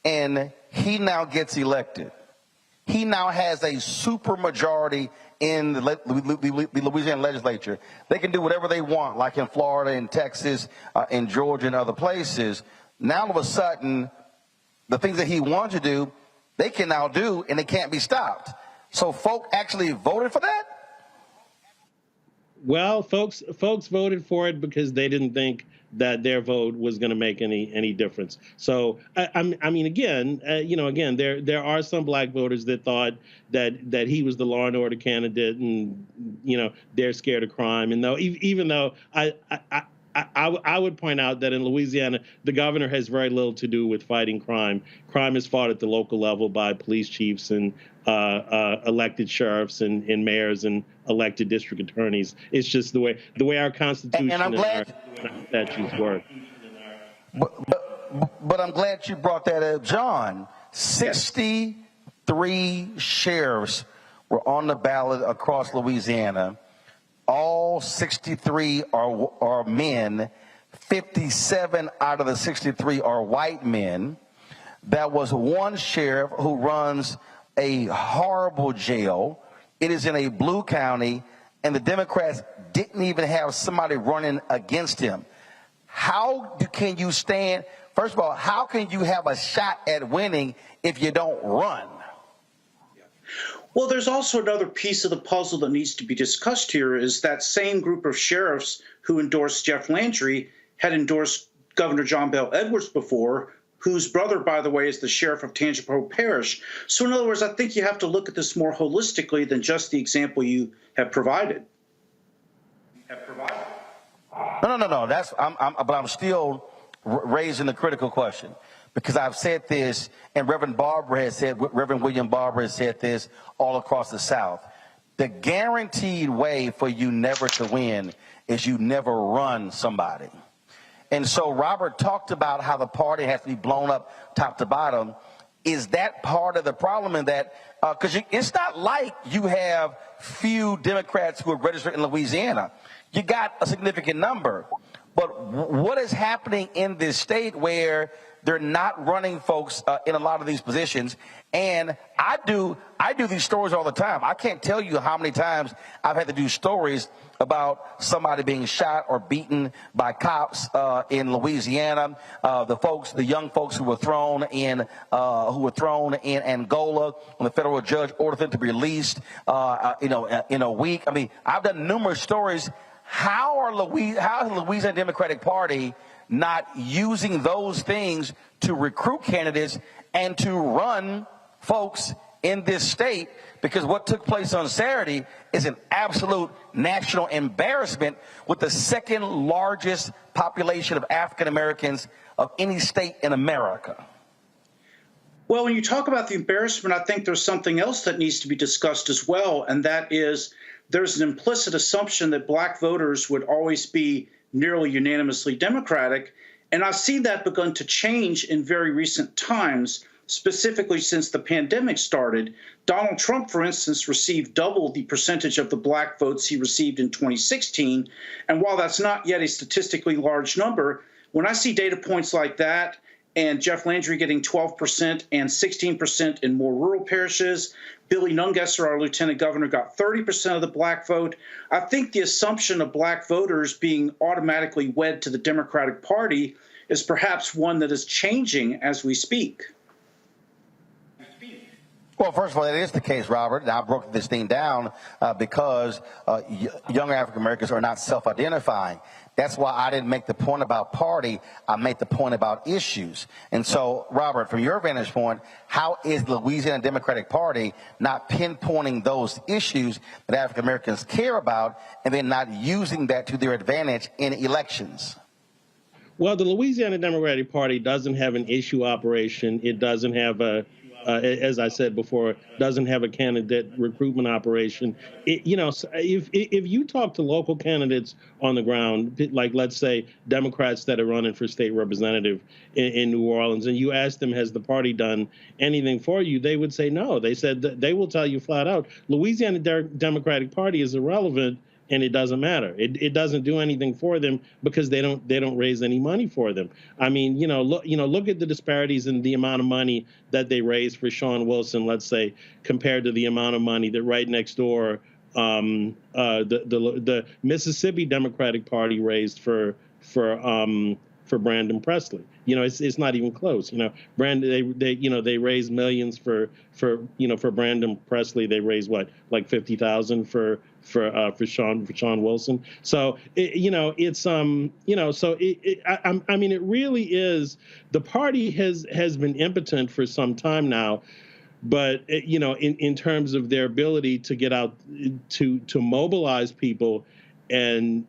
S10: and he now gets elected, he now has a super majority in the Louisiana legislature. They can do whatever they want, like in Florida and Texas, in Georgia and other places. Now all of a sudden, the things that he wanted to do, they can now do, and they can't be stopped. So folk actually voted for that? Well, folks voted for it because they didn't think that their vote was going to make any difference. So, again, there are some black voters that thought that he was the law and order candidate, and they're scared of crime. And even though I would point out that in Louisiana, the governor has very little to do with fighting crime. Crime is fought at the local level by police chiefs and elected sheriffs and mayors and elected district attorneys. It's just the way our Constitution and our statutes work.
S1: But I'm glad you brought that up, John. 63 sheriffs were on the ballot across Louisiana. All 63 are men. 57 out of the 63 are white men. That was one sheriff who runs a horrible jail. It is in a blue county, and the Democrats didn't even have somebody running against him. How can you stand? First of all, how can you have a shot at winning if you don't run?
S9: Well, there's also another piece of the puzzle that needs to be discussed here, is that same group of sheriffs who endorsed Jeff Landry had endorsed Governor John Bel Edwards before, whose brother, by the way, is the sheriff of Tangipahoa Parish. So in other words, I think you have to look at this more holistically than just the example you have provided.
S1: No. But I'm still raising the critical question, because I've said this, and Reverend William Barber has said this all across the South. The guaranteed way for you never to win is you never run somebody. And so Robert talked about how the party has to be blown up top to bottom. Is that part of the problem in that, because it's not like you have few Democrats who are registered in Louisiana. You got a significant number. But what is happening in this state where they're not running folks in a lot of these positions? And I do these stories all the time. I can't tell you how many times I've had to do stories about somebody being shot or beaten by cops in Louisiana. The young folks who were thrown in Angola when the federal judge ordered them to be released, in a week. I mean, I've done numerous stories. How is the Louisiana Democratic Party not using those things to recruit candidates and to run folks in this state? Because what took place on Saturday is an absolute national embarrassment, with the second largest population of African Americans of any state in America.
S9: Well, when you talk about the embarrassment, I think there's something else that needs to be discussed as well, and that is there's an implicit assumption that black voters would always be nearly unanimously Democratic, and I've seen that begun to change in very recent times, specifically since the pandemic started. Donald Trump, for instance, received double the percentage of the black votes he received in 2016, and while that's not yet a statistically large number, when I see data points like that, and Jeff Landry getting 12% and 16% in more rural parishes, Billy Nungesser, our lieutenant governor, got 30% of the black vote. I think the assumption of black voters being automatically wed to the Democratic Party is perhaps one that is changing as we speak.
S1: Well, first of all, that is the case, Robert. And I broke this thing down because young African Americans are not self-identifying. That's why I didn't make the point about party. I made the point about issues. And so, Robert, from your vantage point, how is the Louisiana Democratic Party not pinpointing those issues that African Americans care about and then not using that to their advantage in elections?
S10: Well, the Louisiana Democratic Party doesn't have an issue operation. It doesn't have as I said before, doesn't have a candidate recruitment operation. If you talk to local candidates on the ground, like let's say Democrats that are running for state representative in New Orleans, and you ask them, has the party done anything for you? They would say no. They said that they will tell you flat out, Louisiana Democratic Party is irrelevant. And it doesn't matter. It doesn't do anything for them because they don't raise any money for them. I mean, look at the disparities in the amount of money that they raise for Sean Wilson, let's say, compared to the amount of money that right next door the Mississippi Democratic Party raised for Brandon Presley. It's not even close. Brandon, they raised millions for Brandon Presley. They raised what, like 50,000 for Sean Wilson. So it really is, the party has been impotent for some time now. But in terms of their ability to get out to mobilize people and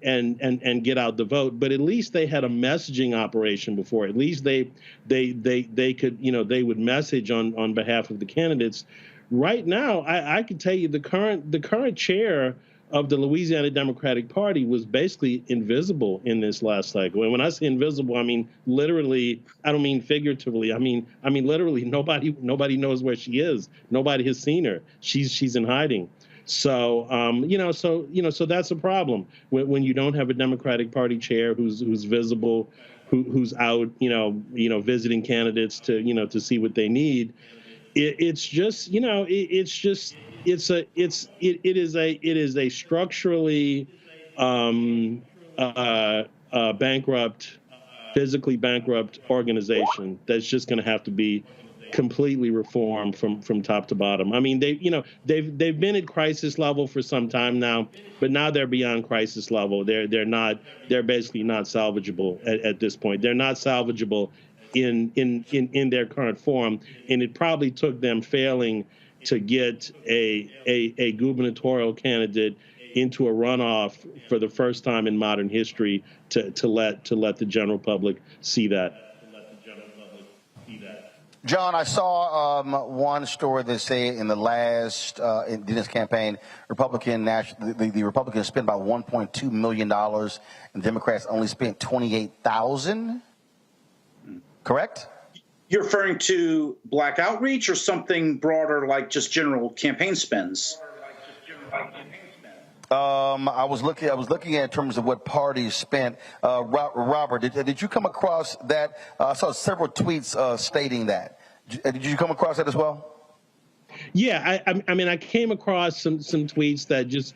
S10: get out the vote, but at least they had a messaging operation before. At least they could, they would message on behalf of the candidates. Right now, I can tell you the current chair of the Louisiana Democratic Party was basically invisible in this last cycle. And when I say invisible, I mean literally. I don't mean figuratively. I mean literally. Nobody knows where she is. Nobody has seen her. She's in hiding. So so that's a problem when you don't have a Democratic Party chair who's visible, who's out visiting candidates to see what they need. It is a structurally bankrupt, physically bankrupt organization that's just going to have to be completely reformed from top to bottom. I mean, they've been at crisis level for some time now, but now they're beyond crisis level. They're basically not salvageable at this point. They're not salvageable in their current form, and it probably took them failing to get a gubernatorial candidate into a runoff for the first time in modern history to let the general public see that.
S1: John, I saw one story that said in the last in this campaign, the Republicans spent about $1.2 million, and Democrats only spent $28,000. Correct?
S9: You're referring to black outreach or something broader, like just general campaign spends?
S1: I was looking at in terms of what parties spent. Robert, did you come across that? I saw several tweets stating that. Did you come across that as well?
S10: Yeah, I mean, I came across some tweets that just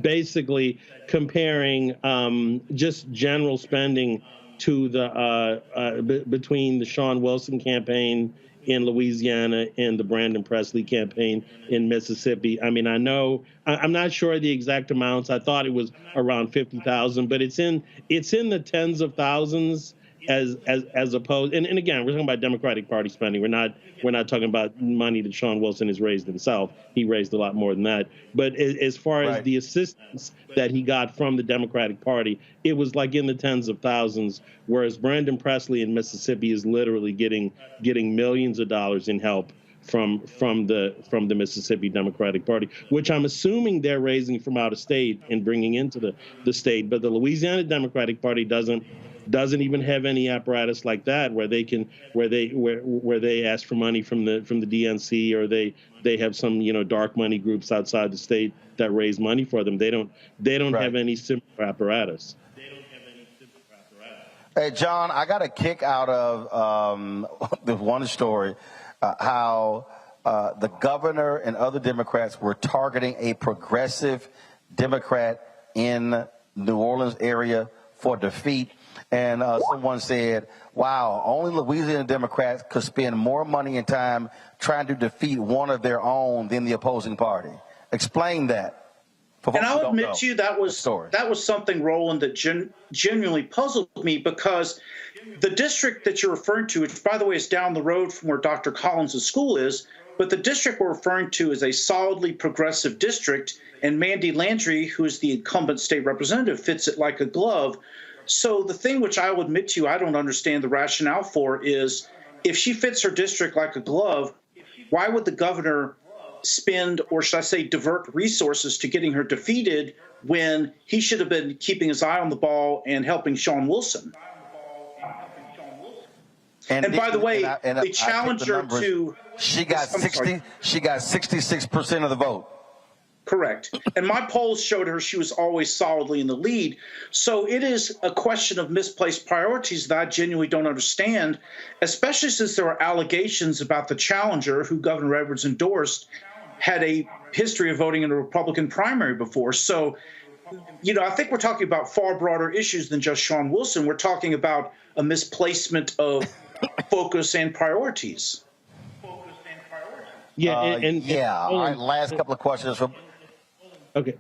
S10: basically comparing just general spending to the between the Sean Wilson campaign in Louisiana and the Brandon Presley campaign in Mississippi. I mean, I'm not sure the exact amounts. I thought it was around 50,000, but it's in the tens of thousands as opposed. And again, we're talking about Democratic Party spending. We're not talking about money that Sean Wilson has raised himself. He raised a lot more than that. But as far as the assistance that he got from the Democratic Party, it was like in the tens of thousands, whereas Brandon Presley in Mississippi is literally getting millions of dollars in help from the Mississippi Democratic Party, which I'm assuming they're raising from out of state and bringing into the state. But the Louisiana Democratic Party doesn't even have any apparatus like that where they ask for money from the DNC, or they have some dark money groups outside the state that raise money for them. They don't have any similar apparatus.
S1: Hey, John, I got a kick out of the one story, how the governor and other Democrats were targeting a progressive Democrat in New Orleans area for defeat. And someone said, wow, only Louisiana Democrats could spend more money and time trying to defeat one of their own than the opposing party. Explain that.
S9: And I'll admit to you that was something, Roland, that genuinely puzzled me, because the district that you're referring to, which, by the way, is down the road from where Dr. Collins' school is, but the district we're referring to is a solidly progressive district, and Mandy Landry, who is the incumbent state representative, fits it like a glove. So the thing which I will admit to you I don't understand the rationale for is, if she fits her district like a glove, why would the governor spend, or should I say divert resources to getting her defeated, when he should have been keeping his eye on the ball and helping Sean Wilson? And by the way, the challenger to
S1: she got 66% of the vote.
S9: Correct. And my polls showed her she was always solidly in the lead. So it is a question of misplaced priorities that I genuinely don't understand, especially since there were allegations about the challenger, who Governor Edwards endorsed, had a history of voting in a Republican primary before. So, I think we're talking about far broader issues than just Sean Wilson. We're talking about a misplacement of focus and priorities.
S10: Yeah,
S1: All right, last couple of questions from.
S10: Okay,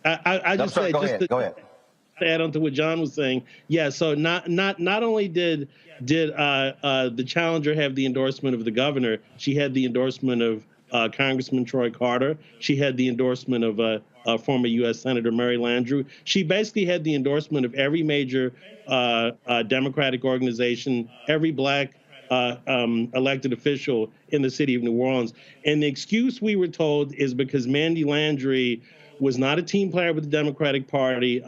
S10: I just say
S1: go ahead.
S10: To add on to what John was saying. Yeah, so not only did the challenger have the endorsement of the governor, she had the endorsement of Congressman Troy Carter. She had the endorsement of former U.S. Senator Mary Landrieu. She basically had the endorsement of every major Democratic organization, every black elected official in the city of New Orleans. And the excuse, we were told, is because Mandy Landry was not a team player with the Democratic Party.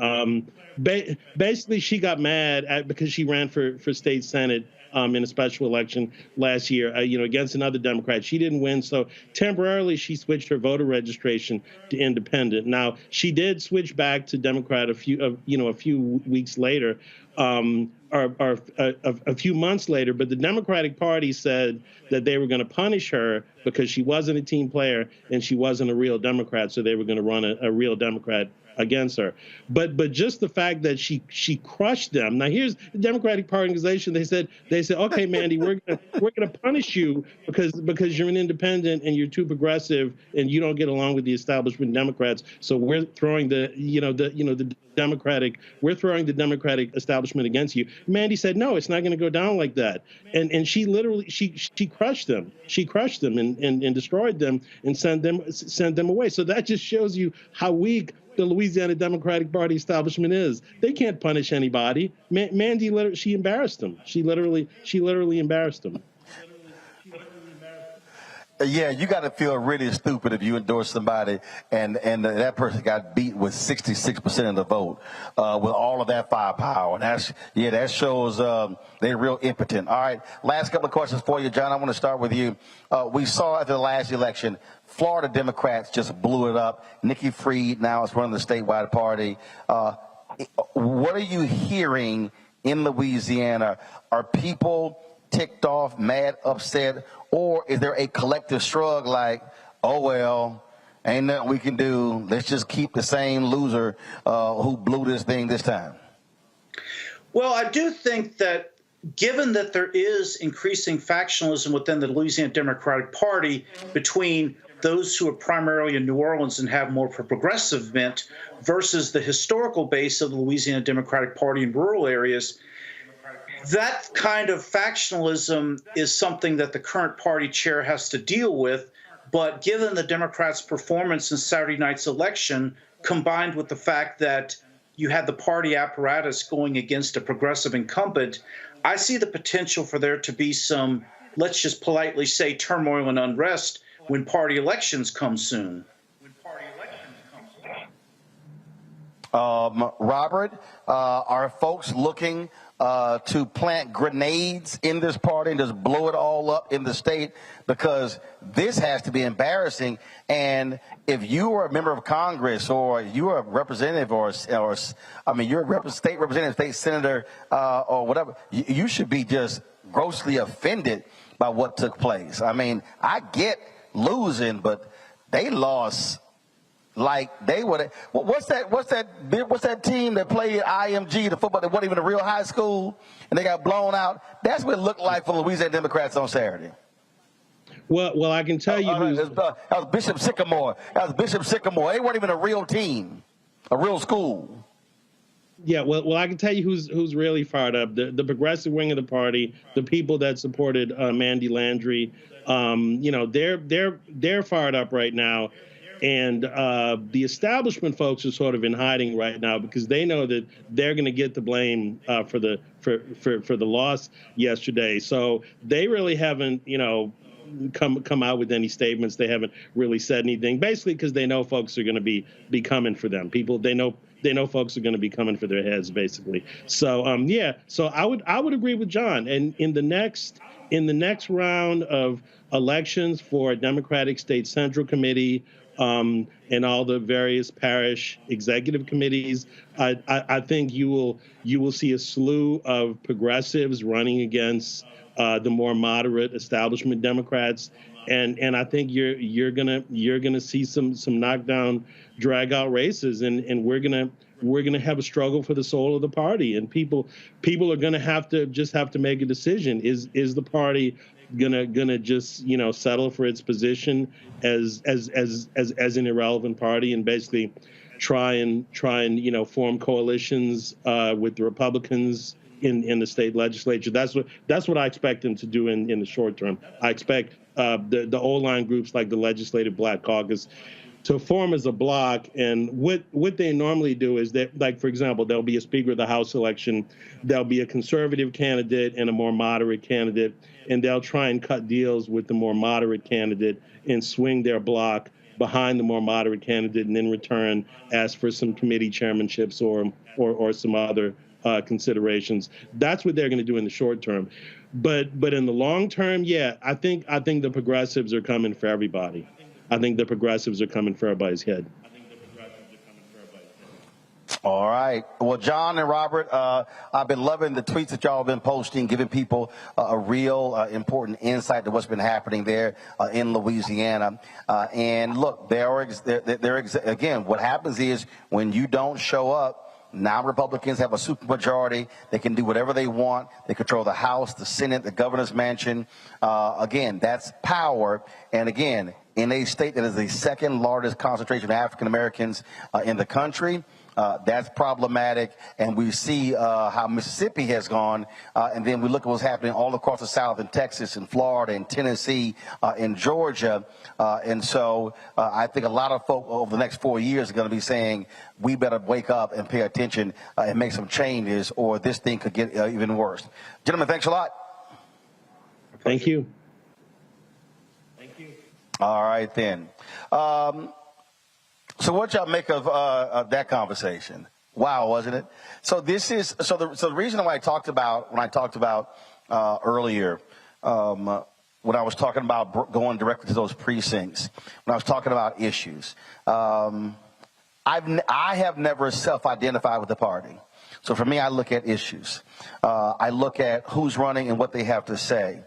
S10: Basically, she got mad because she ran for state senate in a special election last year, against another Democrat. She didn't win, so temporarily she switched her voter registration to independent. Now, she did switch back to Democrat a few weeks later, or a few months later, but the Democratic Party said that they were going to punish her because she wasn't a team player and she wasn't a real Democrat, so they were going to run a real Democrat against her. But just the fact that she crushed them. Now, here's the Democratic Party organization. They said, okay, Mandy, we're gonna punish you because you're an independent and you're too progressive and you don't get along with the establishment Democrats. So we're throwing the Democratic establishment against you. Mandy said, no, it's not going to go down like that. And she literally she crushed them. She crushed them and destroyed them and sent them away. So that just shows you how weak the Louisiana Democratic Party establishment is. They can't punish anybody. Mandy, she embarrassed them. She literally embarrassed them.
S1: Yeah, you got to feel really stupid if you endorse somebody and that person got beat with 66% of the vote with all of that firepower. And that shows they're real impotent. All right, last couple of questions for you, John. I want to start with you. We saw after the last election, Florida Democrats just blew it up. Nikki Fried now is running the statewide party. What are you hearing in Louisiana? Are people ticked off, mad, upset, or is there a collective shrug like, oh, well, ain't nothing we can do. Let's just keep the same loser who blew this thing this time?
S9: Well, I do think that given that there is increasing factionalism within the Louisiana Democratic Party between those who are primarily in New Orleans and have more of a progressive bent versus the historical base of the Louisiana Democratic Party in rural areas, that kind of factionalism is something that the current party chair has to deal with. But given the Democrats' performance in Saturday night's election, combined with the fact that you had the party apparatus going against a progressive incumbent, I see the potential for there to be some, let's just politely say, turmoil and unrest when party elections come soon.
S1: Robert, are folks looking to plant grenades in this party and just blow it all up in the state? Because this has to be embarrassing. And if you are a member of Congress or you are a representative or you're a state representative, state senator or whatever, you should be just grossly offended by what took place. I mean, I get losing, but they lost. Like they would. What's that team that played IMG, the football that wasn't even a real high school, and they got blown out? That's what it looked like for Louisiana Democrats on Saturday.
S10: Well, I can tell you
S1: that was Bishop Sycamore. They weren't even a real team, a real school.
S10: Yeah, well, I can tell you who's really fired up. The progressive wing of the party, the people that supported Mandy Landry, they're fired up right now. And the establishment folks are sort of in hiding right now because they know that they're going to get the blame for the loss yesterday. So they really haven't, come out with any statements. They haven't really said anything, basically because they know folks are going to be coming for them. They know folks are going to be coming for their heads, basically. So so I would agree with John. And in the next round of elections for a Democratic State Central Committee. And all the various parish executive committees, I think you will see a slew of progressives running against the more moderate establishment Democrats, and I think you're gonna see some knockdown, drag out races, and we're gonna have a struggle for the soul of the party, and people are gonna have to make a decision. Is the party gonna just settle for its position as an irrelevant party and basically try and form coalitions with the Republicans in the state legislature? That's what I expect them to do in the short term. I expect the old line groups like the Legislative Black Caucus to form as a block, and what they normally do is that, like, for example, there'll be a Speaker of the House election, there'll be a conservative candidate and a more moderate candidate, and they'll try and cut deals with the more moderate candidate and swing their block behind the more moderate candidate, and in return ask for some committee chairmanships or some other considerations. That's what they're going to do in the short term. But in the long term, I think the progressives are coming for everybody. I think the progressives are coming for everybody's head.
S1: All right. Well, John and Robert, I've been loving the tweets that y'all have been posting, giving people a real important insight to what's been happening there in Louisiana. And look, again, what happens is when you don't show up, now Republicans have a supermajority. They can do whatever they want. They control the House, the Senate, the governor's mansion. Again, that's power. And again, in a state that is the second largest concentration of African Americans in the country, That's problematic, and we see how Mississippi has gone, and then we look at what's happening all across the South in Texas and Florida and Tennessee and Georgia. And so I think a lot of folk over the next 4 years are going to be saying, we better wake up and pay attention and make some changes, or this thing could get even worse. Gentlemen, thanks a lot.
S10: Thank you.
S8: Thank you.
S1: All right, then. So what y'all make of that conversation? Wow, wasn't it? So this is the reason why I talked about earlier when I was talking about going directly to those precincts, when I was talking about issues. I have never self-identified with the party. So for me, I look at issues. I look at who's running and what they have to say.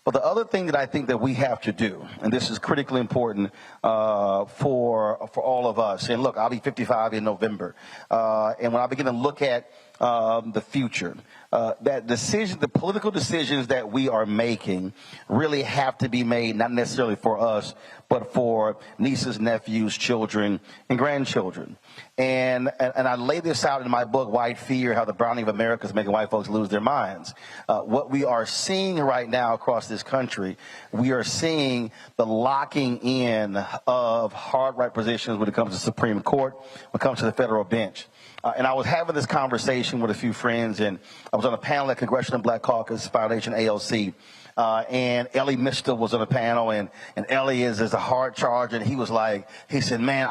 S1: But the other thing that I think that we have to do, and this is critically important for all of us, and look, I'll be 55 in November, and when I begin to look at the future, the political decisions that we are making really have to be made not necessarily for us, but for nieces, nephews, children, and grandchildren. And I lay this out in my book, White Fear, How the Browning of America is Making White Folks Lose Their Minds. What we are seeing right now across this country, we are seeing the locking in of hard right positions when it comes to the Supreme Court, when it comes to the federal bench. And I was having this conversation with a few friends, and I was on a panel at Congressional Black Caucus Foundation, ALC. And Ellie Mister was on the panel, and Ellie is a hard charger, and he said, man,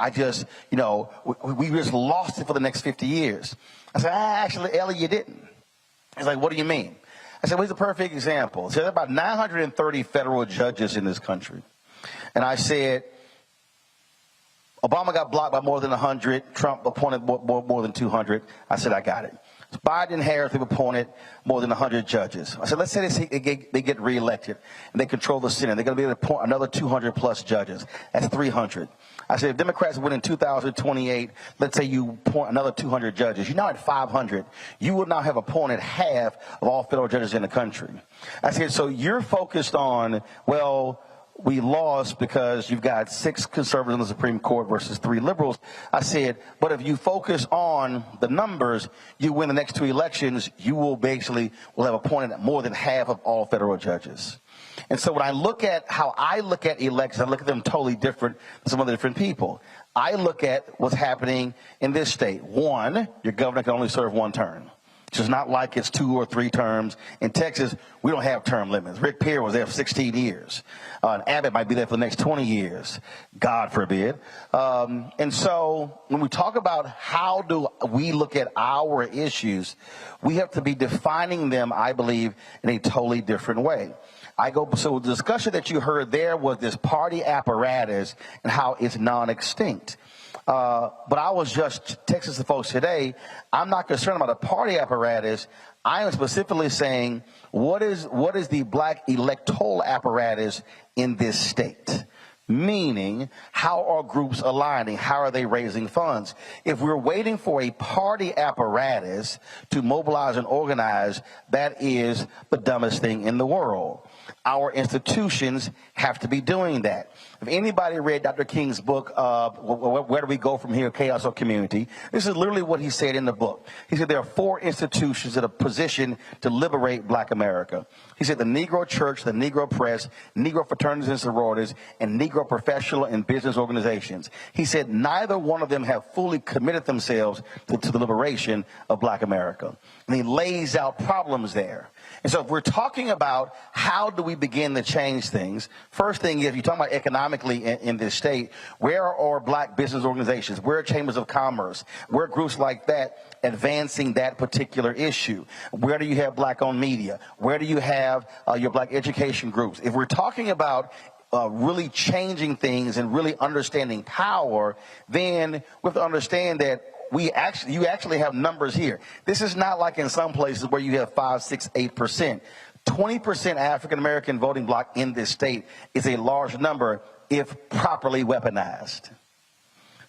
S1: we just lost it for the next 50 years. I said, actually, Ellie, you didn't. He's like, what do you mean? I said, well, here's a perfect example. So there are about 930 federal judges in this country. And I said, Obama got blocked by more than 100. Trump appointed more than 200. I said, I got it. Biden and Harris have appointed more than 100 judges. I said, let's say they get reelected and they control the Senate. They're going to be able to appoint another 200 plus judges. That's 300. I said, if Democrats win in 2028, let's say you appoint another 200 judges. You're now at 500. You will now have appointed half of all federal judges in the country. I said, so you're focused on, well, we lost because you've got 6 conservatives on the Supreme Court versus 3 liberals. I said, but if you focus on the numbers, you win the next 2 elections, you will have appointed more than half of all federal judges. And so when I look at how I look at elections, I look at them totally different than some other different people. I look at what's happening in this state. 1, your governor can only serve 1 term. It's not like it's 2 or 3 terms. In Texas, we don't have term limits. Rick Perry was there for 16 years. And Abbott might be there for the next 20 years. God forbid. And so when we talk about how do we look at our issues, we have to be defining them, I believe, in a totally different way. So the discussion that you heard there was this party apparatus and how it's non-extinct. But I was just texting the folks today, I'm not concerned about a party apparatus. I am specifically saying, what is the black electoral apparatus in this state? Meaning, how are groups aligning? How are they raising funds? If we're waiting for a party apparatus to mobilize and organize, that is the dumbest thing in the world. Our institutions have to be doing that. If anybody read Dr. King's book, Where Do We Go From Here, Chaos or Community, this is literally what he said in the book. He said there are 4 institutions that are positioned to liberate black America. He said the Negro Church, the Negro Press, Negro fraternities and sororities, and Negro professional and business organizations. He said neither one of them have fully committed themselves to the liberation of black America. And he lays out problems there. And so if we're talking about how do we begin to change things, first thing is, if you're talking about economically in this state, where are black business organizations? Where are chambers of commerce? Where are groups like that advancing that particular issue? Where do you have black-owned media? Where do you have your black education groups? If we're talking about really changing things and really understanding power, then we have to understand that you actually have numbers here. This is not like in some places where you have 5, 6, 8%. 20% African American voting bloc in this state is a large number if properly weaponized.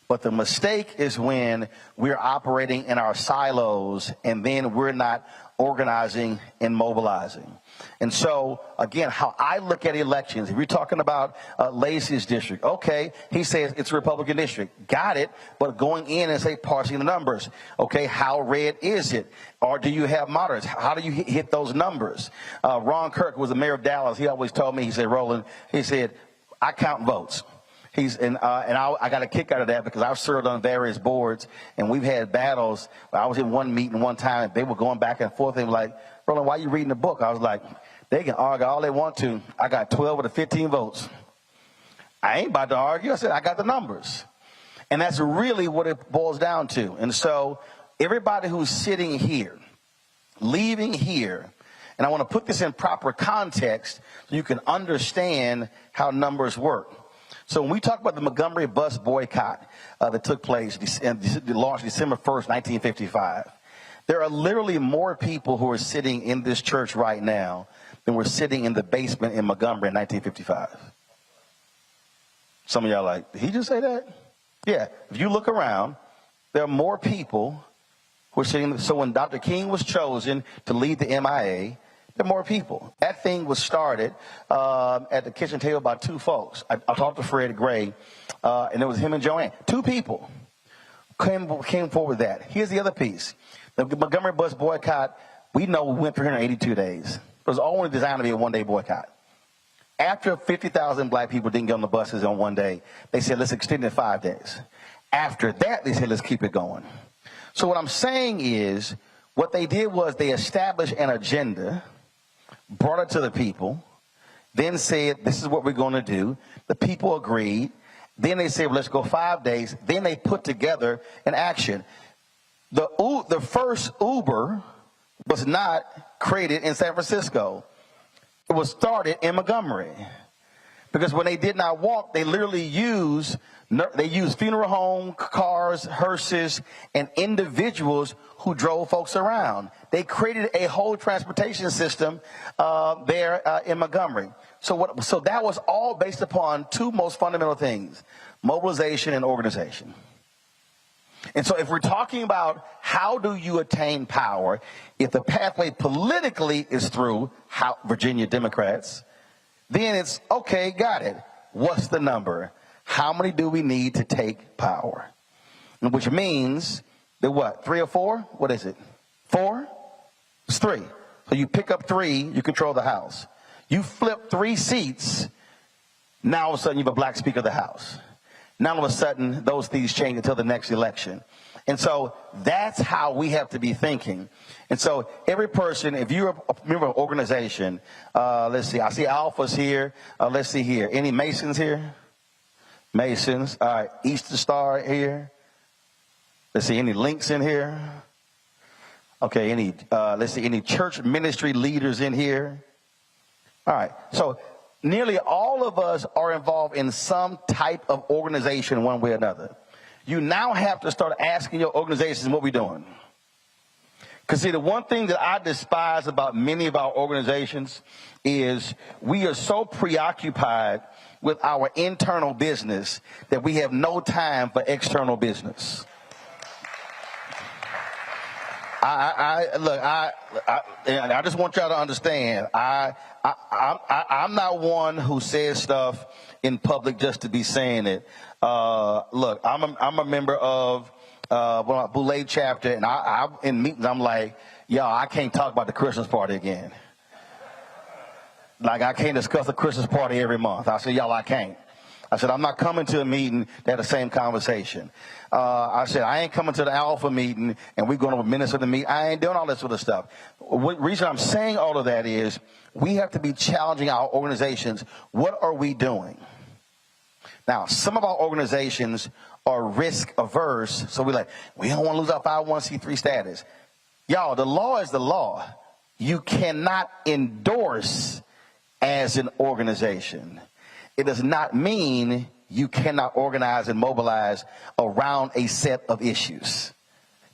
S1: But the mistake is when we're operating in our silos and then we're not organizing and mobilizing. And so, again, how I look at elections, if you're talking about Lacey's district, okay, he says it's a Republican district. Got it, but going in and say parsing the numbers. Okay, how red is it? Or do you have moderates? How do you hit those numbers? Ron Kirk was the mayor of Dallas. He always told me, he said, Roland, he said, I count votes. I got a kick out of that because I've served on various boards, and we've had battles. I was in one meeting one time, they were going back and forth. They were like, Roland, why are you reading the book? I was like, they can argue all they want to. I got 12 of the 15 votes. I ain't about to argue. I said, I got the numbers. And that's really what it boils down to. And so everybody who's sitting here, leaving here, and I want to put this in proper context so you can understand how numbers work. So when we talk about the Montgomery bus boycott that took place and launched December 1st, 1955, there are literally more people who are sitting in this church right now than were sitting in the basement in Montgomery in 1955. Some of y'all are like, did he just say that? Yeah. If you look around, there are more people who are sitting. So when Dr. King was chosen to lead the MIA, there are more people. That thing was started at the kitchen table by two folks. I talked to Fred Gray, and it was him and Joanne. Two people came forward with that. Here's the other piece. The Montgomery bus boycott, we know we went 382 days. It was only designed to be a one-day boycott. After 50,000 black people didn't get on the buses on one day, they said, let's extend it 5 days. After that, they said, let's keep it going. So what I'm saying is, what they did was they established an agenda, brought it to the people, then said, this is what we're going to do. The people agreed. Then they said, well, let's go 5 days. Then they put together an action. The first Uber was not created in San Francisco. It was started in Montgomery. Because when they did not walk, they literally used funeral home cars, hearses, and individuals who drove folks around. They created a whole transportation system there in Montgomery. So that was all based upon two most fundamental things: mobilization and organization. And so if we're talking about how do you attain power, if the pathway politically is through Virginia Democrats, then it's, okay, got it. What's the number? How many do we need to take power? Which means that what? 3 or 4? What is it? 4? It's 3. So you pick up 3, you control the House. You flip 3 seats, now all of a sudden you have a black Speaker of the House. Now all of a sudden those things change until the next election. And so that's how we have to be thinking. And so every person, if you're a member of an organization, let's see, I see Alphas here. Let's see here. Any Masons here? Masons. All right. Easter Star here. Let's see, any links in here? Okay, let's see, any church ministry leaders in here? All right. So nearly all of us are involved in some type of organization one way or another. You now have to start asking your organizations what we're doing. Because, see, the one thing that I despise about many of our organizations is we are so preoccupied with our internal business that we have no time for external business. I just want y'all to understand, I'm not one who says stuff in public just to be saying it. Look, I'm a member of Boulay chapter, and I in meetings I'm like, y'all, I can't talk about the Christmas party again. Like, I can't discuss the Christmas party every month. I said, y'all, I can't. I said, I'm not coming to a meeting to have the same conversation. I said, I ain't coming to the Alpha meeting and we're going to minister the meeting. I ain't doing all this sort of stuff. The reason I'm saying all of that is we have to be challenging our organizations. What are we doing? Now, some of our organizations are risk averse, so we're like, we don't want to lose our 501c3 status. Y'all, the law is the law. You cannot endorse as an organization. It does not mean you cannot organize and mobilize around a set of issues.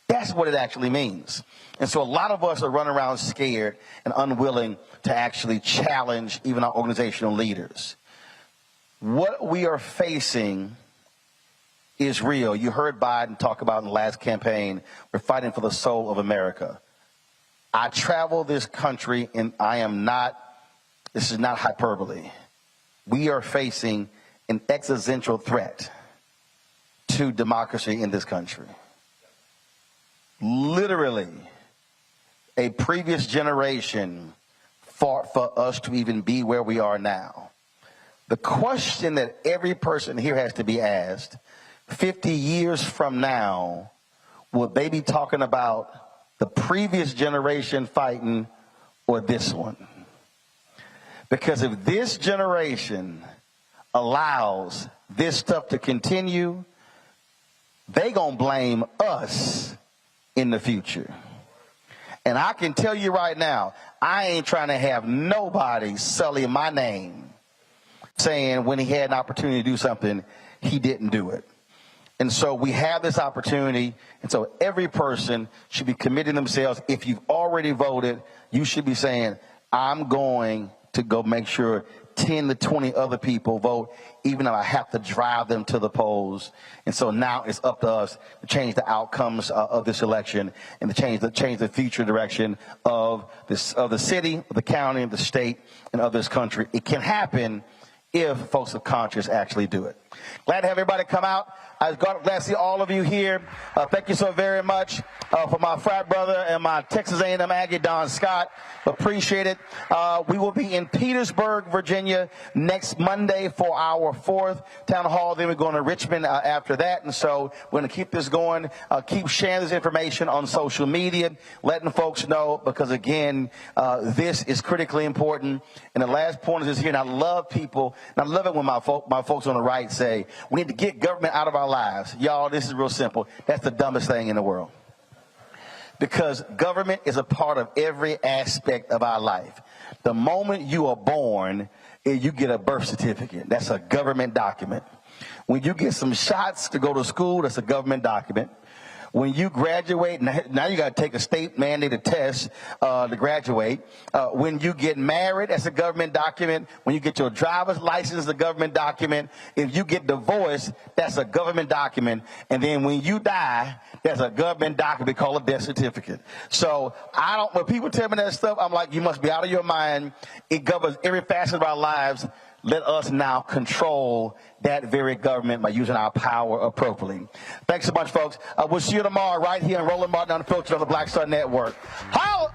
S1: That's what it actually means. And so a lot of us are running around scared and unwilling to actually challenge even our organizational leaders. What we are facing is real. You heard Biden talk about in the last campaign, we're fighting for the soul of America. I travel this country, and this is not hyperbole. We are facing an existential threat to democracy in this country. Literally, a previous generation fought for us to even be where we are now. The question that every person here has to be asked, 50 years from now, will they be talking about the previous generation fighting or this one? Because if this generation allows this stuff to continue, they gonna blame us in the future. And I can tell you right now, I ain't trying to have nobody sully my name saying when he had an opportunity to do something, he didn't do it. And so we have this opportunity, and so every person should be committing themselves. If you've already voted, you should be saying, I'm going to go make sure 10 to 20 other people vote, even if I have to drive them to the polls. And so now it's up to us to change the outcomes of this election and to change the future direction of the city, of the county, of the state, and of this country. It can happen if folks of conscience actually do it. Glad to have everybody come out. I'm glad to see all of you here. Thank you so very much for my frat brother and my Texas A&M Aggie, Don Scott. Appreciate it. We will be in Petersburg, Virginia next Monday for our 4th town hall. Then we're going to Richmond after that. And so we're going to keep this going. Keep sharing this information on social media, letting folks know, because again, this is critically important. And the last point is this here, and I love people, and I love it when my folks on the right say, we need to get government out of our lives. Y'all, this is real simple. That's the dumbest thing in the world. Because government is a part of every aspect of our life. The moment you are born, you get a birth certificate. That's a government document. When you get some shots to go to school, that's a government document. When you graduate, now you got to take a state-mandated test to graduate. When you get married, that's a government document. When you get your driver's license, a government document. If you get divorced, that's a government document. And then when you die, that's a government document called a death certificate. So when people tell me that stuff, I'm like, you must be out of your mind. It governs every facet of our lives. Let us now control that very government by using our power appropriately. Thanks so much, folks. We'll see you tomorrow right here in Roland Martin Unfiltered on the Black Star Network. How?